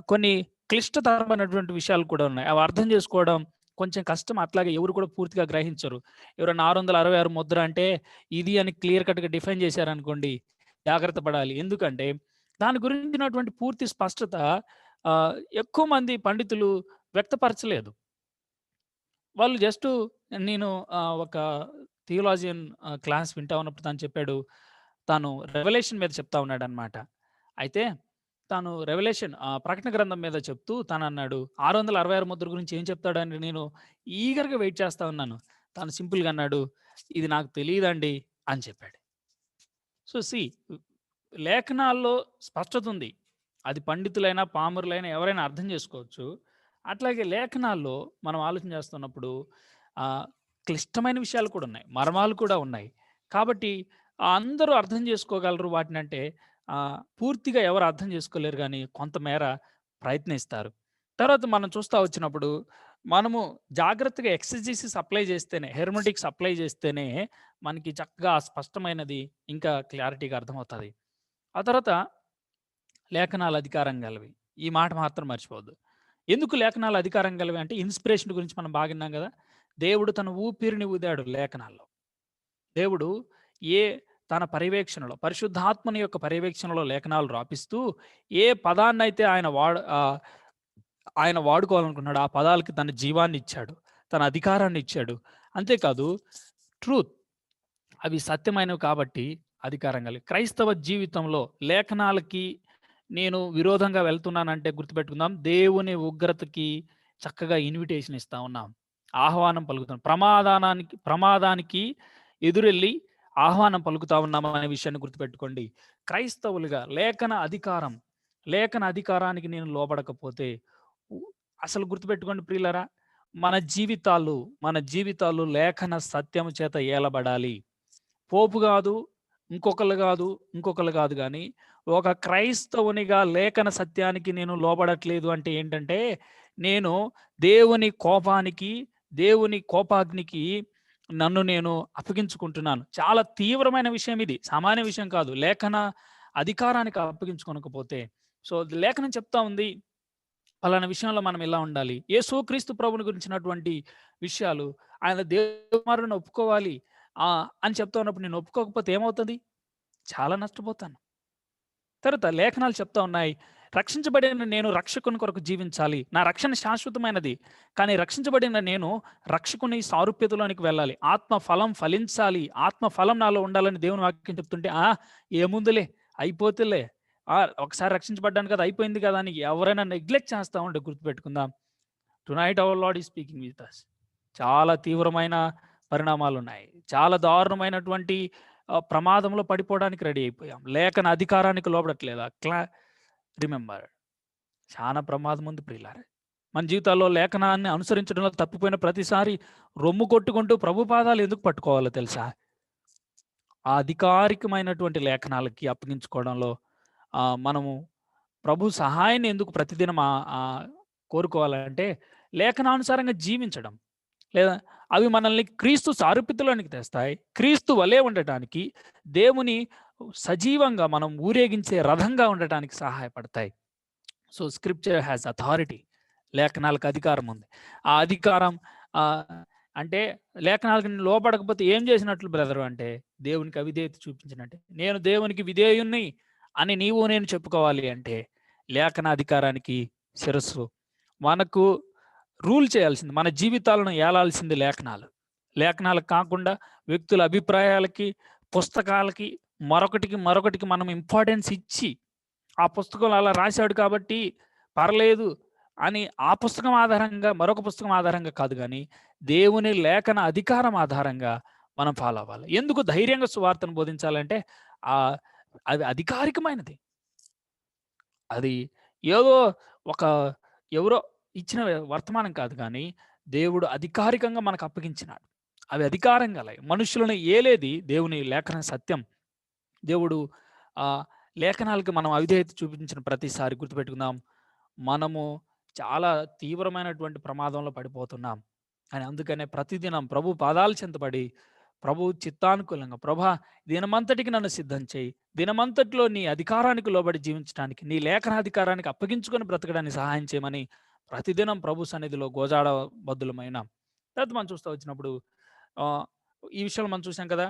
కొన్ని క్లిష్టతరమైనటువంటి విషయాలు కూడా ఉన్నాయి. అవి అర్థం చేసుకోవడం కొంచెం కష్టం. అట్లాగే ఎవరు కూడా పూర్తిగా గ్రహించరు. ఎవరైనా 666 ముద్ర అంటే ఇది అని క్లియర్ కట్‌గా డిఫైన్ చేశారనుకోండి, జాగ్రత్త పడాలి. ఎందుకంటే దాని గురించినటువంటి పూర్తి స్పష్టత ఎక్కువ మంది పండితులు వ్యక్తపరచలేదు. వాళ్ళు జస్టు నేను ఒక థియోలాజియన్ క్లాస్ వింటా ఉన్నప్పుడు తను చెప్పాడు. తాను రెవల్యూషన్ మీద చెప్తా ఉన్నాడనమాట. అయితే తాను రెవల్యూషన్ ప్రకటన గ్రంథం మీద చెప్తూ తనన్నాడు 666 ముద్ర గురించి ఏం చెప్తాడని నేను ఈగర్‌గా వెయిట్ చేస్తా ఉన్నాను. తను సింపుల్‌గా అన్నాడు, "ఇది నాకు తెలీదండి" అని చెప్పాడు. సో, లేఖనాల్లో స్పష్టత ఉంది. అది పండితులైనా, పామరులైనా ఎవరైనా అర్థం చేసుకోవచ్చు. అట్లాగే లేఖనాల్లో మనం ఆలోచన చేస్తున్నప్పుడు ఆహ్, క్లిష్టమైన విషయాలు కూడా ఉన్నాయి. మర్మాలు కూడా ఉన్నాయి. కాబట్టి అందరూ అర్థం చేసుకోగలరు వాటినంటే పూర్తిగా ఎవరు అర్థం చేసుకోలేరు గానీ కొంతమేర ప్రయత్నిస్తారు. తర్వాత మనం చూస్తా వచ్చినప్పుడు మనము జాగ్రత్తగా ఎక్సెజీసిస్ అప్లై చేస్తేనే, హెర్మెటిక్స్ అప్లై చేస్తేనే మనకి చక్కగా స్పష్టమైనది ఇంకా క్లారిటీగా అర్థమవుతది. ఆ తర్వాత లేఖనాలు అధికారం గలవి. ఈ మాట మాత్రం మర్చిపోవద్దు. ఎందుకు లేఖనాలు అధికారం గలవి అంటే ఇన్‌స్పిరేషన్ గురించి మనం బాగా విన్నాం గదా! దేవుడు తన ఊపిరిని ఊదాడు లేఖనాల్లో. దేవుడు ఏ తన పర్యవేక్షణలో పరిశుద్ధాత్మని యొక్క పర్యవేక్షణలో లేఖనాలు రాపిస్తూ ఏ పదాన్నైతే ఆయన వాడుకోవాలనుకున్నాడో ఆ పదాలకి తన జీవాన్ని ఇచ్చాడు. తన అధికారాన్ని ఇచ్చాడు. అంతేకాదు ట్రూత్ అవి సత్యమైనవి కాబట్టి అధికారం కలిగి క్రైస్తవ జీవితంలో లేఖనాలకి నేను విరోధంగా వెళ్తున్నానంటే గుర్తుపెట్టుకుందాం. దేవుని ఉగ్రతకి చక్కగా ఇన్విటేషన్ ఇస్తా ఉన్నాం. ఆహ్వానం పలుకుతున్నాం. ప్రమాదానికి ఎదురెళ్ళి ఆహ్వానం పలుకుతా ఉన్నాం అనే విషయాన్ని గుర్తుపెట్టుకోండి. క్రైస్తవులుగా లేఖన అధికారానికి నేను లోబడకపోతే ఉ అసలు గుర్తుపెట్టుకోండి ప్రియులారా, మన జీవితాలు లేఖన సత్యము చేత ఏలబడాలి. పోపు గాదు, ఇంకొకళ్ళు గాదు గానీ, ఒక క్రైస్తవునిగా లేఖన సత్యానికి నేను లోబడట్లేదు అంటే ఏంటంటే, నేను దేవుని కోపానికి, దేవుని కోపాగ్నికి నన్ను నేను అప్పగించుకుంటున్నాను. చాలా తీవ్రమైన విషయం ఇది. సామాన్య విషయం కాదు. లేఖన అధికారానికి అప్పగించుకొనకపోతే సో, లేఖనం చెప్తా ఉంది, పలానా విషయంలో మనం ఇలా ఉండాలి. యేసుక్రీస్తు ప్రభువుని గురించినటువంటి విషయాలు, ఆయన దేవుని కుమారుడిని ఒప్పుకోవాలి అని చెప్తా ఉన్నప్పుడు నేను ఒప్పుకోకపోతే ఏమవుతది? చాలా నష్టపోతాను. తర్వాత లేఖనాలు చెప్తా ఉన్నాయి. రక్షించబడిన నేను రక్షకుని కొరకు జీవించాలి. నా రక్షణ శాశ్వతమైనది. కానీ రక్షించబడిన నేను రక్షకుని సారూప్యతలోనికి వెళ్ళాలి. ఆత్మ ఫలం ఫలించాలి. ఆత్మ ఫలం నాలో ఉండాలని దేవుని వాక్యం చెప్తుంటే, ఏముందిలే అయిపోతేలే. ఒకసారి రక్షించబడ్డాను కదా! అయిపోయింది కదా! అని ఎవరైనా నెగ్లెక్ట్ చేస్తా ఉంటే గుర్తుపెట్టుకుందాం. Tonight our Lord is speaking with us. చాలా తీవ్రమైన పరిణామాలున్నాయి. చాలా దారుణమైనటువంటి ప్రమాదంలో పడిపోవడానికి రెడీ అయిపోయాం. లేఖన అధికారానికి లోబడట్లేదా? రిమెంబర్, చాలా ప్రమాదం ఉంది ప్రియులారా. మన జీవితాల్లో లేఖనాన్ని అనుసరించడంలో తప్పిపోయిన ప్రతిసారి రొమ్ము కొట్టుకుంటూ ప్రభు పాదాలు ఎందుకు పట్టుకోవాలో తెలుసా? ఆ అధికారికమైనటువంటి లేఖనాలకి అప్పగించుకోవడంలో మనము ప్రభు సహాయాన్ని ఎందుకు ప్రతిదినం కోరుకోవాలంటే లేఖనానుసారంగా జీవించడం. లేదా అవి మనల్ని క్రీస్తు సారూప్యతలోనికి తెస్తాయి. క్రీస్తు వలే ఉండటానికి, దేవుని సజీవంగా మనం ఊరేగించే రథంగా ఉండటానికి సహాయపడతాయి. So scripture has authority. లేఖనాలకు అధికారం ఉంది. ఆ అధికారం అంటే లేఖనాలకు లోబడకపోతే ఏం చేసినట్లు బ్రదరు అంటే దేవునికి అవిధేయత చూపించినట్టే. నేను దేవునికి విధేయుణ్ణి అని నీవు నేను చెప్పుకోవాలి అంటే లేఖన అధికారానికి శిరస్సు. మనకు రూల్ చేయాల్సింది, మన జీవితాలను ఏలాల్సింది లేఖనాలు. లేఖనాలకు కాకుండా వ్యక్తుల అభిప్రాయాలకి, పుస్తకాలకి, మరొకటికి మనం ఇంపార్టెన్స్ ఇచ్చి ఆ పుస్తకంలో అలా రాశాడు కాబట్టి పర్లేదు అని ఆ పుస్తకం ఆధారంగా, మరొక పుస్తకం ఆధారంగా కాదు కానీ దేవుని లేఖన అధికారం ఆధారంగా మనం ఫాలో అవ్వాలి. ఎందుకు ధైర్యంగా సువార్తను బోధించాలంటే అది అధికారికమైనది. అది ఏదో ఒక ఎవరో ఇచ్చిన వర్తమానం కాదు కానీ దేవుడు అధికారికంగా మనకు అప్పగించినాడు. అవి అధికారం గలవి. మనుషులను ఏలేది దేవుని లేఖన సత్యం. దేవుడు లేఖనాలకి మనం అవిధేయత చూపించిన ప్రతిసారి గుర్తుపెట్టుకుందాం, మనము చాలా తీవ్రమైనటువంటి ప్రమాదంలో పడిపోతున్నాం అని. అందుకనే ప్రతిదినం ప్రభు పాదాలు చెంతబడి ప్రభు చిత్తానుకూలంగా, ప్రభా దినమంతటికి నన్ను సిద్ధం చేయి, దినమంతటిలో నీ అధికారానికి లోబడి జీవించడానికి, నీ లేఖనాధికారానికి అప్పగించుకొని బ్రతకడానికి సహాయం చేయమని ప్రతిదినం ప్రభు సన్నిధిలో గోజాడబద్దులమైన. తర్వాత మనం చూస్తూ వచ్చినప్పుడు ఈ విషయాలు మనం చూసాం కదా.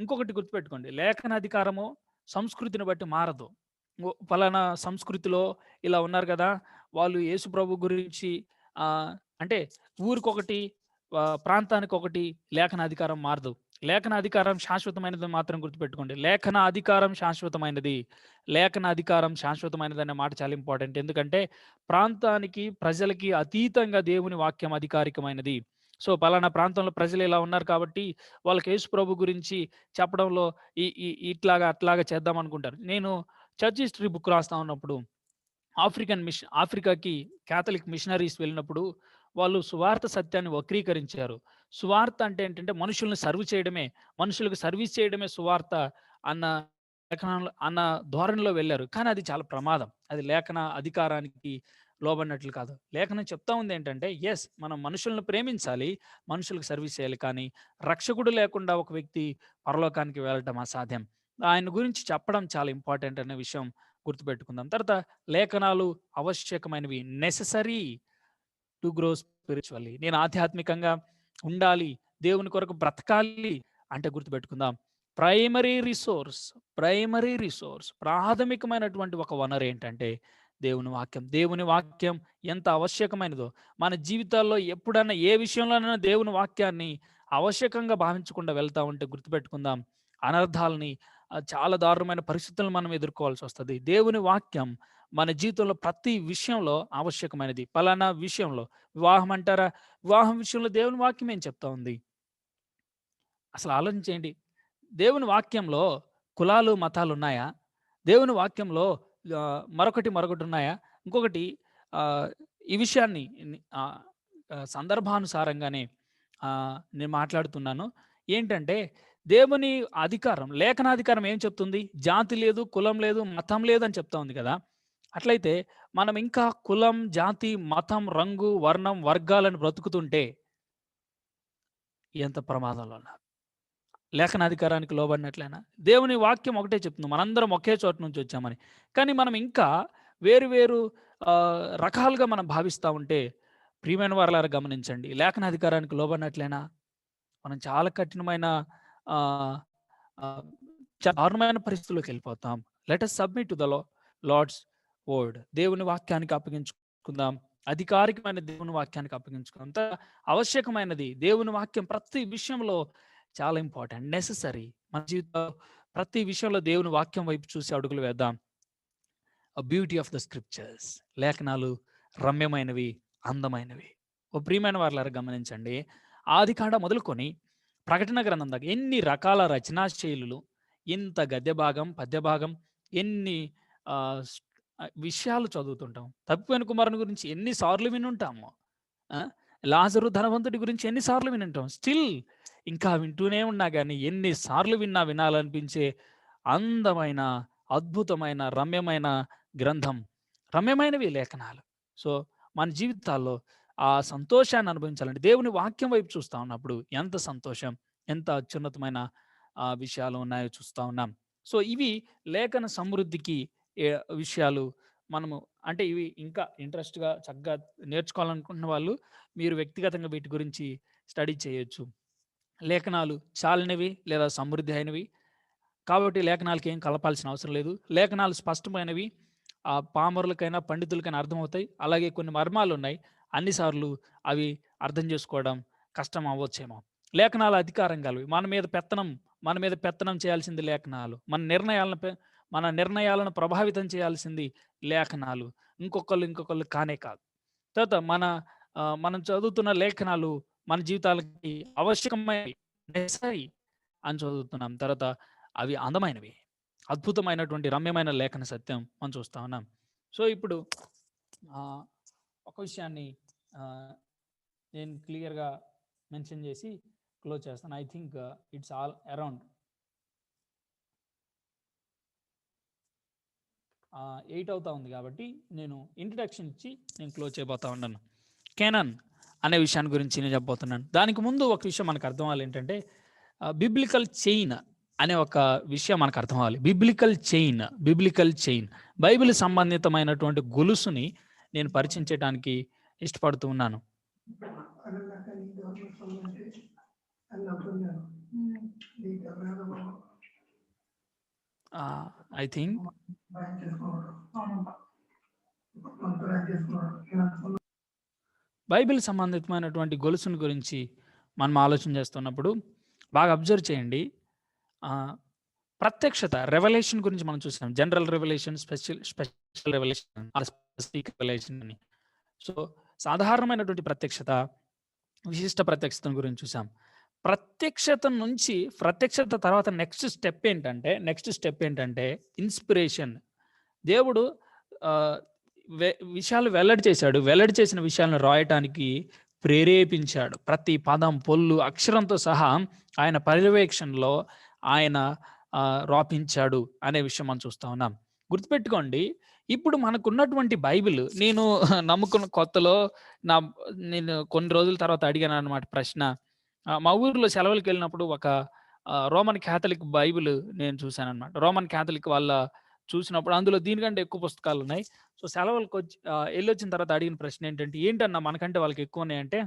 ఇంకొకటి గుర్తుపెట్టుకోండి, లేఖన అధికారము సంస్కృతిని బట్టి మారదు. ఫలానా సంస్కృతిలో ఇలా ఉన్నారు కదా, వాళ్ళు యేసు ప్రభు గురించి అంటే ఊరికొకటి, ప్రాంతానికి ఒకటి లేఖన అధికారం మారదు. లేఖన అధికారం శాశ్వతమైనది మాత్రం గుర్తుపెట్టుకోండి. లేఖన అధికారం శాశ్వతమైనది. లేఖన అధికారం శాశ్వతమైనది అనే మాట చాలా ఇంపార్టెంట్. ఎందుకంటే ప్రాంతానికి, ప్రజలకి అతీతంగా దేవుని వాక్యం అధికారికమైనది. సో పలానా ప్రాంతంలో ప్రజలు ఇలా ఉన్నారు కాబట్టి వాళ్ళకి యేసు ప్రభు గురించి చెప్పడంలో ఇట్లాగా అట్లాగా చేద్దాం అనుకుంటారు. నేను చర్చ్ హిస్టరీ బుక్ రాస్తా ఉన్నప్పుడు ఆఫ్రికాకి క్యాథలిక్ మిషనరీస్ వెళ్ళినప్పుడు వాళ్ళు సువార్త సత్యాన్ని వక్రీకరించారు. సువార్త అంటే ఏంటంటే మనుషుల్ని సర్వ్ చేయడమే, మనుషులకు సర్వీస్ చేయడమే సువార్త అన్న అన్న ధోరణిలో వెళ్ళారు. కానీ అది చాలా ప్రమాదం. అది లేఖన అధికారానికి లోబడినట్లు కాదు. లేఖనం చెప్తా ఉంది ఏంటంటే మనం మనుషులను ప్రేమించాలి, మనుషులకు సర్వీస్ చేయాలి. కానీ రక్షకుడు లేకుండా ఒక వ్యక్తి పరలోకానికి వెళ్ళటం అసాధ్యం. ఆయన గురించి చెప్పడం చాలా ఇంపార్టెంట్ అనే విషయం గుర్తుపెట్టుకుందాం. తర్వాత లేఖనాలు ఆవశ్యకమైనవి, నెసెసరీ టు గ్రో స్పిరిచువల్లీ. నేను ఆధ్యాత్మికంగా ఉండాలి, దేవుని కొరకు బ్రతకాలి అంటే గుర్తుపెట్టుకుందాం, ప్రైమరీ రిసోర్స్ ప్రాథమికమైనటువంటి ఒక వనరు ఏంటంటే దేవుని వాక్యం. దేవుని వాక్యం ఎంత ఆవశ్యకమైనదో మన జీవితాల్లో ఎప్పుడన్నా ఏ విషయంలోనైనా దేవుని వాక్యాన్ని ఆవశ్యకంగా భావించకుండా వెళ్తా ఉంటే గుర్తుపెట్టుకుందాం, అనర్థాలని, చాలా దారుణమైన పరిస్థితులను మనం ఎదుర్కోవాల్సి వస్తుంది. దేవుని వాక్యం మన జీవితంలో ప్రతి విషయంలో ఆవశ్యకమైనది. పలానా విషయంలో వివాహం అంటారా, వివాహం విషయంలో దేవుని వాక్యం ఏం చెప్తా ఉంది? అసలు ఆలోచించేయండి. దేవుని వాక్యంలో కులాలు మతాలు ఉన్నాయా? దేవుని వాక్యంలో మరొకటి ఉన్నాయా? ఇంకొకటి, ఈ విషయాన్ని సందర్భానుసారంగానే నేను మాట్లాడుతున్నాను. ఏంటంటే దేవుని అధికారం, లేఖనాధికారం ఏం చెప్తుంది? జాతి లేదు, కులం లేదు, మతం లేదు అని చెప్తా ఉంది కదా. అట్లయితే మనం ఇంకా కులం, జాతి, మతం, రంగు, వర్ణం, వర్గాలను బ్రతుకుతుంటే ఎంత ప్రమాదంలో ఉన్నా లేఖనాధికారానికి లోబడినట్లయినా. దేవుని వాక్యం ఒకటే చెప్తుంది, మనందరం ఒకే చోట నుంచి వచ్చామని. కానీ మనం ఇంకా వేరు వేరు రకాలుగా మనం భావిస్తూ ఉంటే ప్రియమైన వారలారా గమనించండి, లేఖనాధికారానికి లోబడినట్లయినా మనం చాలా కఠినమైన దారుణమైన పరిస్థితుల్లోకి వెళ్ళిపోతాం. Let us submit to the Lord's word. దేవుని వాక్యానికి అప్పగించుకుందాం, అధికారికమైన దేవుని వాక్యానికి అప్పగించుకుందాం. ఆవశ్యకమైనది దేవుని వాక్యం ప్రతి విషయంలో చాలా ఇంపార్టెంట్, నెసెసరీ. మన జీవితంలో ప్రతి విషయంలో దేవుని వాక్యం వైపు చూసి అడుగులు వేద్దాం. Beauty of the scriptures. లేఖనాలు రమ్యమైనవి, అందమైనవి. ఓ ప్రియమైన వారలారా గమనించండి, ఆదికాండం మొదలుకొని ప్రకటన గ్రంథం దాకా ఎన్ని రకాల రచనా శైలులు, ఎంత గద్య భాగం, పద్య భాగం, ఎన్ని విషయాలు చదువుతుంటాం. తప్పిపోయిన కుమారుని గురించి ఎన్ని సార్లు వినుంటాము. లాజరు ధనవంతుడి గురించి ఎన్ని సార్లు వినుంటాం. స్టిల్ ఇంకా వింటూనే ఉన్నా కానీ ఎన్ని సార్లు వినాలనిపించే అందమైన, అద్భుతమైన, రమ్యమైన గ్రంథం, రమ్యమైనవి లేఖనాలు. సో మన జీవితాల్లో ఆ సంతోషాన్ని అనుభవించాలంటే దేవుని వాక్యం వైపు చూస్తా ఉన్నప్పుడు ఎంత సంతోషం, ఎంత అత్యున్నతమైన విషయాలు ఉన్నాయో చూస్తా ఉన్నాం. సో ఇవి లేఖన సమృద్ధికి విషయాలు. మనము అంటే ఇవి ఇంకా ఇంట్రెస్ట్‌గా చక్కగా నేర్చుకోవాలనుకుంటున్న వాళ్ళు మీరు వ్యక్తిగతంగా వీటి గురించి స్టడీ చేయొచ్చు. లేఖనాలు చాలినవి లేదా సమృద్ధి అయినవి కాబట్టి లేఖనాలకి ఏం కలపాల్సిన అవసరం లేదు. లేఖనాలు స్పష్టమైనవి, పామరులకైనా పండితులకైనా అర్థమవుతాయి. అలాగే కొన్ని మర్మాలు ఉన్నాయి. అన్నిసార్లు అవి అర్థం చేసుకోవడం కష్టం అవ్వచ్చేమో. లేఖనాలు అధికారం గలవి. మన మీద పెత్తనం చేయాల్సింది లేఖనాలు. మన నిర్ణయాలను ప్రభావితం చేయాల్సింది లేఖనాలు. ఇంకొకళ్ళు కానే కాదు. తర్వాత మనం చదువుతున్న లేఖనాలు మన జీవితాలకి అవశ్యకమైనవి, నెసెసరీ అని చదువుతున్నాం. తర్వాత అవి అందమైనవి, అద్భుతమైనటువంటి రమ్యమైన లేఖన సత్యం మనం చూస్తా ఉన్నాం. సో ఇప్పుడు ఒక విషయాన్ని నేను క్లియర్గా మెన్షన్ చేసి క్లోజ్ చేస్తాను. I think it's all around 8 అవుతా ఉంది కాబట్టి నేను ఇంట్రడక్షన్ ఇచ్చి నేను క్లోజ్ చేయబోతా ఉన్నాను. కేనాన్ అనే విషయాన్ని గురించి నేను చెప్పబోతున్నాను. దానికి ముందు ఒక విషయం మనకు అర్థం అవ్వాలి. ఏంటంటే బిబ్లికల్ చైన్ అనే ఒక విషయం మనకు అర్థం అవ్వాలి. బిబ్లికల్ చైన్ బైబిల్ సంబంధితమైనటువంటి గొలుసుని నేను పరిచయం చేయడానికి ఇష్టపడుతూ ఉన్నాను. ఐ థింక్ బైబిల్ సంబంధితమైనటువంటి గొలుసుని గురించి మనం ఆలోచన చేస్తున్నప్పుడు బాగా అబ్జర్వ్ చేయండి. ప్రత్యక్షత, రెవల్యూషన్ గురించి మనం చూసాం. General revolution, special revolution, specific revolution అని. సో సాధారణమైనటువంటి ప్రత్యక్షత, విశిష్ట ప్రత్యక్షత గురించి చూసాం. ప్రత్యక్షత తర్వాత నెక్స్ట్ స్టెప్ ఏంటంటే ఇన్స్పిరేషన్. దేవుడు విషయాలు వెల్లడి చేసిన విషయాలను రాయటానికి ప్రేరేపించాడు. ప్రతి పదం, పొల్లు, అక్షరంతో సహా ఆయన పర్యవేక్షణలో ఆయన రాపించాడు అనే విషయం మనం చూస్తా ఉన్నాం. గుర్తుపెట్టుకోండి, ఇప్పుడు మనకున్నటువంటి బైబిల్ నేను నమ్ముకున్న కొత్తలో నేను కొన్ని రోజుల తర్వాత అడిగాను అన్నమాట ప్రశ్న. మా ఊరిలో సెలవులకు వెళ్ళినప్పుడు ఒక రోమన్ క్యాథలిక్ బైబిల్ నేను చూశాను అనమాట. రోమన్ క్యాథలిక్ వాళ్ళ చూసినప్పుడు అందులో దీనికంటే ఎక్కువ పుస్తకాలు ఉన్నాయి. సో సెలవులకు వెళ్ళొచ్చిన తర్వాత అడిగిన ప్రశ్న ఏంటన్నా మనకంటే వాళ్ళకి ఎక్కువ ఉన్నాయంటే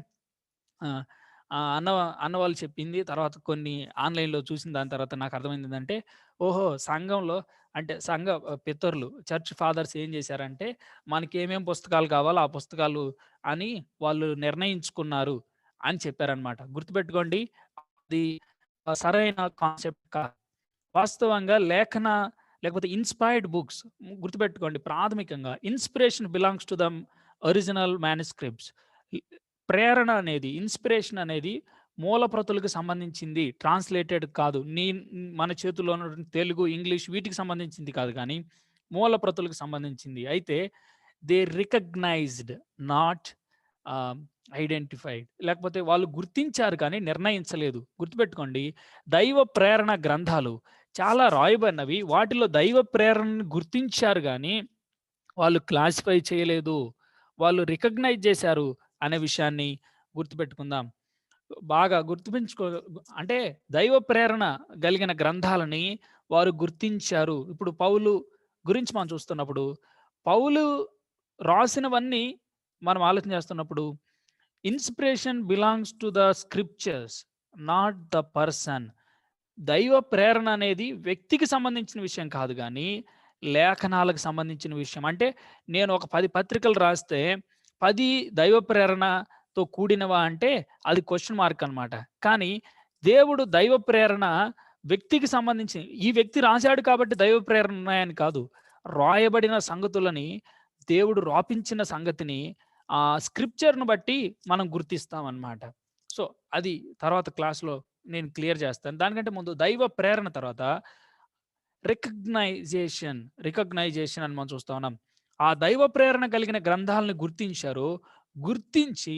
అన్న వాళ్ళు చెప్పింది, తర్వాత కొన్ని ఆన్లైన్లో చూసిన దాని తర్వాత నాకు అర్థమైంది ఏంటంటే, ఓహో సంఘంలో అంటే సంఘ పితరులు, చర్చ్ ఫాదర్స్ ఏం చేశారంటే మనకి ఏమేం పుస్తకాలు కావాలో ఆ పుస్తకాలు అని వాళ్ళు నిర్ణయించుకున్నారు అని చెప్పారనమాట. గుర్తుపెట్టుకోండి, అది సరైన కాన్సెప్ట్ కాదు. వాస్తవంగా లేకపోతే ఇన్స్పైర్డ్ బుక్స్ గుర్తుపెట్టుకోండి, ప్రాథమికంగా inspiration belongs to the original manuscripts. ప్రేరణ అనేది, ఇన్స్పిరేషన్ అనేది మూల ప్రతులకు సంబంధించింది, ట్రాన్స్లేటెడ్ కాదు. మన చేతుల్లో ఉన్నటువంటి తెలుగు, ఇంగ్లీష్ వీటికి సంబంధించింది కాదు, కానీ మూల ప్రతులకు సంబంధించింది. అయితే దే రికగ్నైజ్డ్, నాట్ ఐడెంటిఫైడ్. లేకపోతే వాళ్ళు గుర్తించారు కానీ నిర్ణయించలేదు. గుర్తుపెట్టుకోండి, దైవ ప్రేరణ గ్రంథాలు చాలా రాయబడినవి. వాటిలో దైవ ప్రేరణను గుర్తించారు కానీ వాళ్ళు క్లాసిఫై చేయలేదు, వాళ్ళు రికగ్నైజ్ చేశారు అనే విషయాన్ని గుర్తుపెట్టుకుందాం. బాగా అంటే దైవ ప్రేరణ కలిగిన గ్రంథాలని వారు గుర్తించారు. ఇప్పుడు పౌలు గురించి మనం చూస్తున్నప్పుడు, పౌలు రాసినవన్నీ మనం ఆలోచన చేస్తున్నప్పుడు inspiration belongs to the scriptures, not the person. దైవ ప్రేరణ అనేది వ్యక్తికి సంబంధించిన విషయం కాదు, కానీ లేఖనాలకు సంబంధించిన విషయం. అంటే నేను ఒక 10 పత్రికలు రాస్తే 10 దైవ ప్రేరణతో కూడినవా అంటే అది క్వశ్చన్ మార్క్ అనమాట. కానీ దేవుడు దైవ ప్రేరణ వ్యక్తికి సంబంధించి, ఈ వ్యక్తి రాశాడు కాబట్టి దైవ ప్రేరణ ఉన్నాయని కాదు. రాయబడిన సంగతులని, దేవుడు రాపించిన సంగతిని ఆ స్క్రిప్చర్ను బట్టి మనం గుర్తిస్తాం అన్నమాట. సో అది తర్వాత క్లాస్లో నేను క్లియర్ చేస్తాను. దానికంటే ముందు దైవ ప్రేరణ తర్వాత రికగ్నైజేషన్ అని మనం చూస్తా ఉన్నాం. ఆ దైవ ప్రేరణ కలిగిన గ్రంథాలను గుర్తించారు. గుర్తించి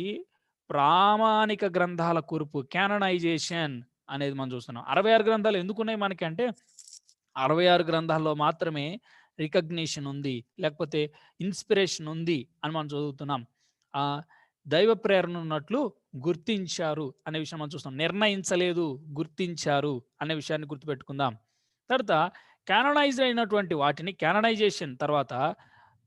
ప్రామాణిక గ్రంథాల కూర్పు క్యాననైజేషన్ అనేది మనం చూస్తున్నాం. 66 గ్రంథాలు ఎందుకున్నాయి మనకి అంటే 66 గ్రంథాల్లో మాత్రమే రికగ్నిషన్ ఉంది. లేకపోతే ఇన్‌స్పిరేషన్ ఉంది అని మనం చదువుతున్నాం. దైవ ప్రేరణ ఉన్నట్లు గుర్తించారు అనే విషయం మనం చూస్తాం. నిర్ణయించలేదు, గుర్తించారు అనే విషయాన్ని గుర్తుపెట్టుకుందాం. తర్వాత కాననైజ్ అయినటువంటి వాటిని కాననైజేషన్ తర్వాత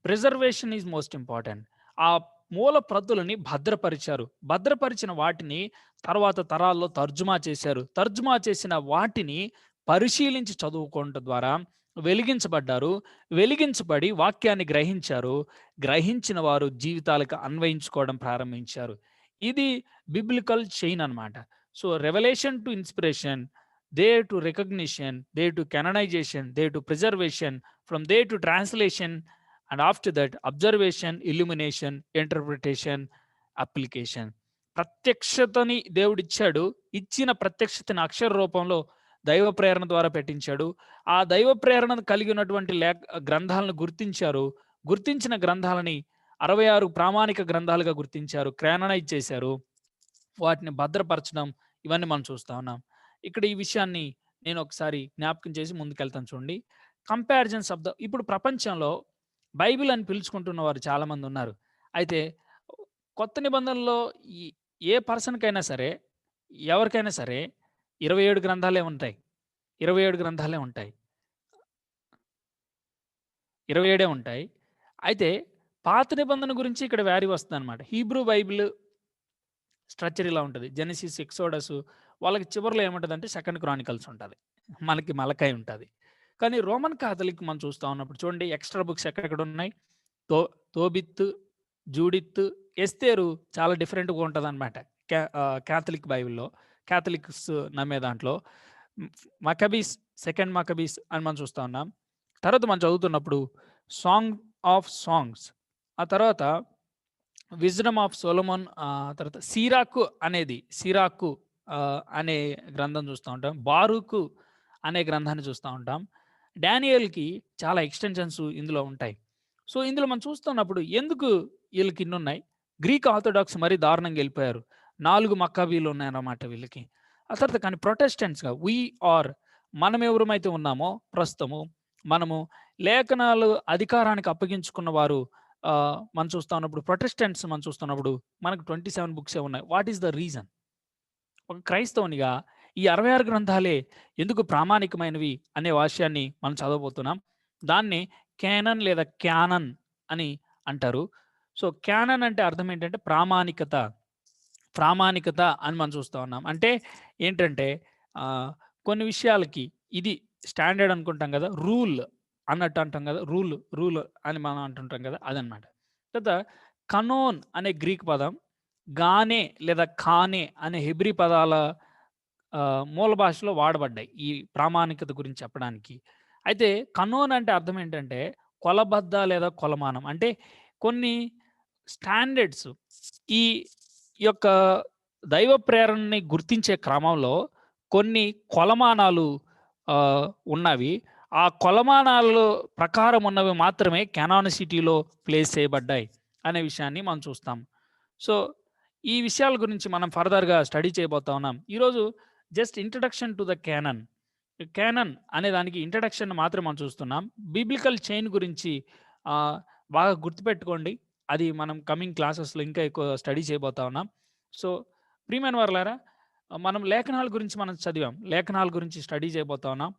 ప్రిజర్వేషన్ ఈజ్ మోస్ట్ ఇంపార్టెంట్. ఆ మూల ప్రతులని భద్రపరిచారు. భద్రపరిచిన వాటిని తర్వాత తరాల్లో తర్జుమా చేశారు. తర్జుమా చేసిన వాటిని పరిశీలించి చదువుకోవటం ద్వారా వెలిగించబడ్డారు. వెలిగించబడి వాక్యాన్ని గ్రహించారు. గ్రహించిన వారు జీవితాలకు అన్వయించుకోవడం ప్రారంభించారు. ఇది బిబ్లికల్ చైన్ అన్నమాట. So, revolution to inspiration, there to recognition, there to canonization, there to preservation, from there to translation, and after that observation, illumination, interpretation, application. ప్రత్యక్షతని దేవుడిచ్చాడు. ఇచ్చిన ప్రత్యక్షతని అక్షర రూపంలో దైవ ప్రేరణ ద్వారా పెట్టించాడు. ఆ దైవ ప్రేరణను కలిగి ఉన్నటువంటి గ్రంథాలను గుర్తించారు. గుర్తించిన గ్రంథాలని 66 ప్రామాణిక గ్రంథాలుగా గుర్తించారు. క్యాననైజ్ చేశారు. వాటిని భద్రపరచడం ఇవన్నీ మనం చూస్తా ఉన్నాం. ఇక్కడ ఈ విషయాన్ని నేను ఒకసారి జ్ఞాపకం చేసి ముందుకెళ్తాను చూడండి. కంపారిజన్స్ ఆఫ్ ద ఇప్పుడు ప్రపంచంలో బైబిల్ అని పిలుచుకుంటున్న వారు చాలామంది ఉన్నారు. అయితే కొత్త నిబంధనలో ఈ ఏ పర్సన్‌కైనా సరే, ఎవరికైనా సరే 27 గ్రంథాలే ఉంటాయి. 27 గ్రంథాలే ఉంటాయి. 27 ఉంటాయి. అయితే పాత నిబంధన గురించి ఇక్కడ వ్యారీ వస్తుందన్నమాట. హీబ్రూ బైబిల్ స్ట్రక్చర్ ఇలా ఉంటది. జెనెసిస్, ఎక్సోడస్ వాళ్ళకి చివరిలో ఏముంటదంటే సెకండ్ క్రానికల్స్ ఉంటది. మనకి మలకాయి ఉంటది. కానీ రోమన్ కాథలిక్ మనం చూస్తా ఉన్నప్పుడు చూడండి ఎక్స్‌ట్రా బుక్స్ ఎక్కడెక్కడున్నాయి. తో తోబిత్, జూడిత్, ఎస్తేరు చాలా డిఫరెంట్‌గా ఉంటదనమాట. కాథలిక్ బైబిల్‌లో. కాథలిక్స్ నమ్మే దాంట్లో. మకబీస్, సెకండ్ మకబీస్ అని మనం చూస్తా ఉన్నాం. తర్వాత మనం చదువుతున్నప్పుడు సాంగ్ ఆఫ్ సాంగ్స్, ఆ తర్వాత విజ్డమ్ ఆఫ్ సొలొమోన్, తర్వాత సిరాకు అనే గ్రంథం చూస్తూ ఉంటాం. బారూకు అనే గ్రంథాన్ని చూస్తూ ఉంటాం. డానియేల్‌కి చాలా ఎక్స్‌టెన్షన్స్ ఇందులో ఉంటాయి. సో, ఇందులో మనం చూస్తున్నప్పుడు ఎందుకు ఈళ్ళకి ఇన్నున్నాయి? గ్రీక్ ఆర్థోడాక్స్ మరీ దారుణంగా ఎళ్ళిపోయారు. 4 మక్కాబీలు ఉన్నాయన్నమాట వీళ్ళకి. ఆ తర్వాత కానీ ప్రొటెస్టెంట్స్‌గా మనం ఎవరమైతే ఉన్నామో ప్రస్తుతము మనము లేఖనాలు అధికారానికి అప్పగించుకున్న వారు మనం చూస్తా ఉన్నప్పుడు ప్రొటెస్టెంట్స్ మనం చూస్తున్నప్పుడు మనకు 27 బుక్సే ఉన్నాయి. What is the reason? ఒక క్రైస్తవునిగా ఈ 66 గ్రంథాలే ఎందుకు ప్రామాణికమైనవి అనే వాక్యాన్ని మనం చదవబోతున్నాం. దాన్ని కేనన్ లేదా క్యానన్ అని అంటారు. సో, క్యానన్ అంటే అర్థం ఏంటంటే ప్రామాణికత. ప్రామాణికత అని మనం చూస్తా ఉన్నాం. అంటే ఏంటంటే కొన్ని విషయాలకి ఇది స్టాండర్డ్ అనుకుంటాం కదా! రూల్ అన్నట్టు అంటాం కదా! రూల్ అని మనం అంటుంటాం కదా! అదనమాట. తర్వాత కనోన్ అనే గ్రీక్ పదం, గానే లేదా ఖానే అనే హెబ్రీ పదాల మూల భాషలో వాడబడ్డాయి. ఈ ప్రామాణికత గురించి చెప్పడానికి. అయితే కనోన్ అంటే అర్థం ఏంటంటే కొలబద్ద లేదా కొలమానం. అంటే కొన్ని స్టాండర్డ్స్ ఈ యొక్క దైవ ప్రేరణని గుర్తించే క్రమంలో కొన్ని కొలమానాలు ఉన్నవి. ఆ కొలమానాలలో ప్రకారం ఉన్నవి మాత్రమే కానానిసిటీలో ప్లేస్ చేయబడ్డాయి అనే విషయాన్ని మనం చూస్తాం. సో, ఈ విషయాల గురించి మనం ఫర్దర్‌గా స్టడీ చేయబోతా ఉన్నాం. ఈరోజు just introduction to the canon. Canon అనే దానికి ఇంట్రడక్షన్ మాత్రమే మనం చూస్తున్నాం. బిబ్లికల్ చైన్ గురించి బాగా గుర్తుపెట్టుకోండి. అది మనం కమింగ్ క్లాసెస్‌లో ఇంకా ఎక్కువ స్టడీ చేయబోతా ఉన్నాం. సో, ప్రియమైన వారలారా, మనం లేఖనాల గురించి మనం చదివాం. లేఖనాల గురించి స్టడీ చేయబోతా ఉన్నాం.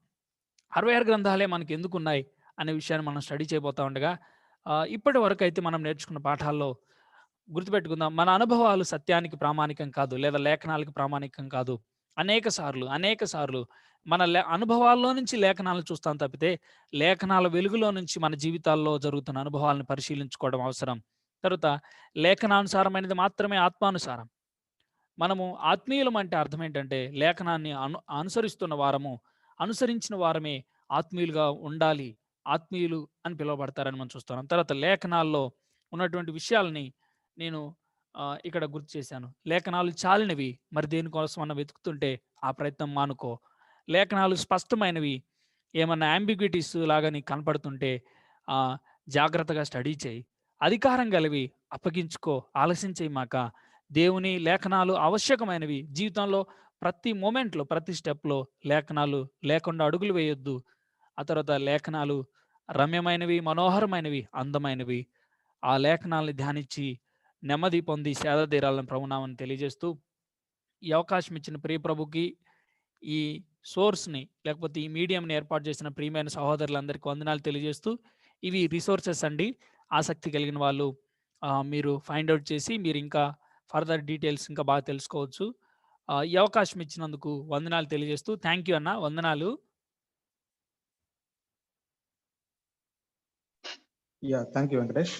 66 గ్రంథాలే మనకెందుకున్నాయి అనే విషయాన్ని మనం స్టడీ చేయబోతా ఉండగా, ఇప్పటి వరకైతే మనం నేర్చుకున్న పాఠాల్లో గుర్తుపెట్టుకుందాం. మన అనుభవాలు సత్యానికి ప్రామాణికం కాదు. లేదా లేఖనాలకు ప్రామాణికం కాదు. అనేక సార్లు మన అనుభవాల్లో నుంచి లేఖనాలను చూస్తాం తప్పితే, లేఖనాల వెలుగులో నుంచి మన జీవితాల్లో జరుగుతున్న అనుభవాలను పరిశీలించుకోవడం అవసరం. తర్వాత లేఖనానుసారమైనది మాత్రమే ఆత్మానుసారం. మనము ఆత్మీయులం అంటే అర్థం ఏంటంటే, లేఖనాన్ని అనుసరిస్తున్న వారము, అనుసరించిన వారమే ఆత్మీయులుగా ఉండాలి. ఆత్మీయులు అని పిలువబడతారని మనం చూస్తున్నాం. తర్వాత లేఖనాల్లో ఉన్నటువంటి విషయాల్ని నేను ఇక్కడ గుర్తు చేశాను. లేఖనాలు చాలినవి. మరి దేనికోసమన్నా వెతుకుతుంటే ఆ ప్రయత్నం మానుకో. లేఖనాలు స్పష్టమైనవి. ఏమన్నా యాంబిగ్విటీస్ లాగా నీకు కనపడుతుంటే ఆహ్, జాగ్రత్తగా స్టడీ చెయి. అధికారం గలవి అప్పగించుకో. ఆలస్యం చేయమాక. దేవుని లేఖనాలు ఆవశ్యకమైనవి. జీవితంలో ప్రతి మొమెంట్‌లో, ప్రతి స్టెప్‌లో లేఖనాలు లేకుండా అడుగులు వేయొద్దు. ఆ తర్వాత లేఖనాలు రమ్యమైనవి, మనోహరమైనవి, అందమైనవి. ఆ లేఖనాల్ని ధ్యానించి నెమ్మది పొంది సేదతీరాలని ప్రభునామని తెలియజేస్తూ, ఈ అవకాశం ఇచ్చిన ప్రియ ప్రభుకి, ఈ సోర్స్‌ని లేకపోతే ఈ మీడియంని ఏర్పాటు చేసిన ప్రియమైన సహోదరులందరికీ వందనాలు తెలియజేస్తూ, ఇవి రిసోర్సెస్ అండి. ఆసక్తి కలిగిన వాళ్ళు మీరు ఫైండ్ ఔట్ చేసి మీరింకా ఫర్దర్ డీటెయిల్స్ ఇంకా బాగా తెలుసుకోవచ్చు. ఈ అవకాశం ఇచ్చినందుకు వందనాలు తెలియజేస్తూ థాంక్ యూ అన్న. వందనాలు. Thank you Venkatesh.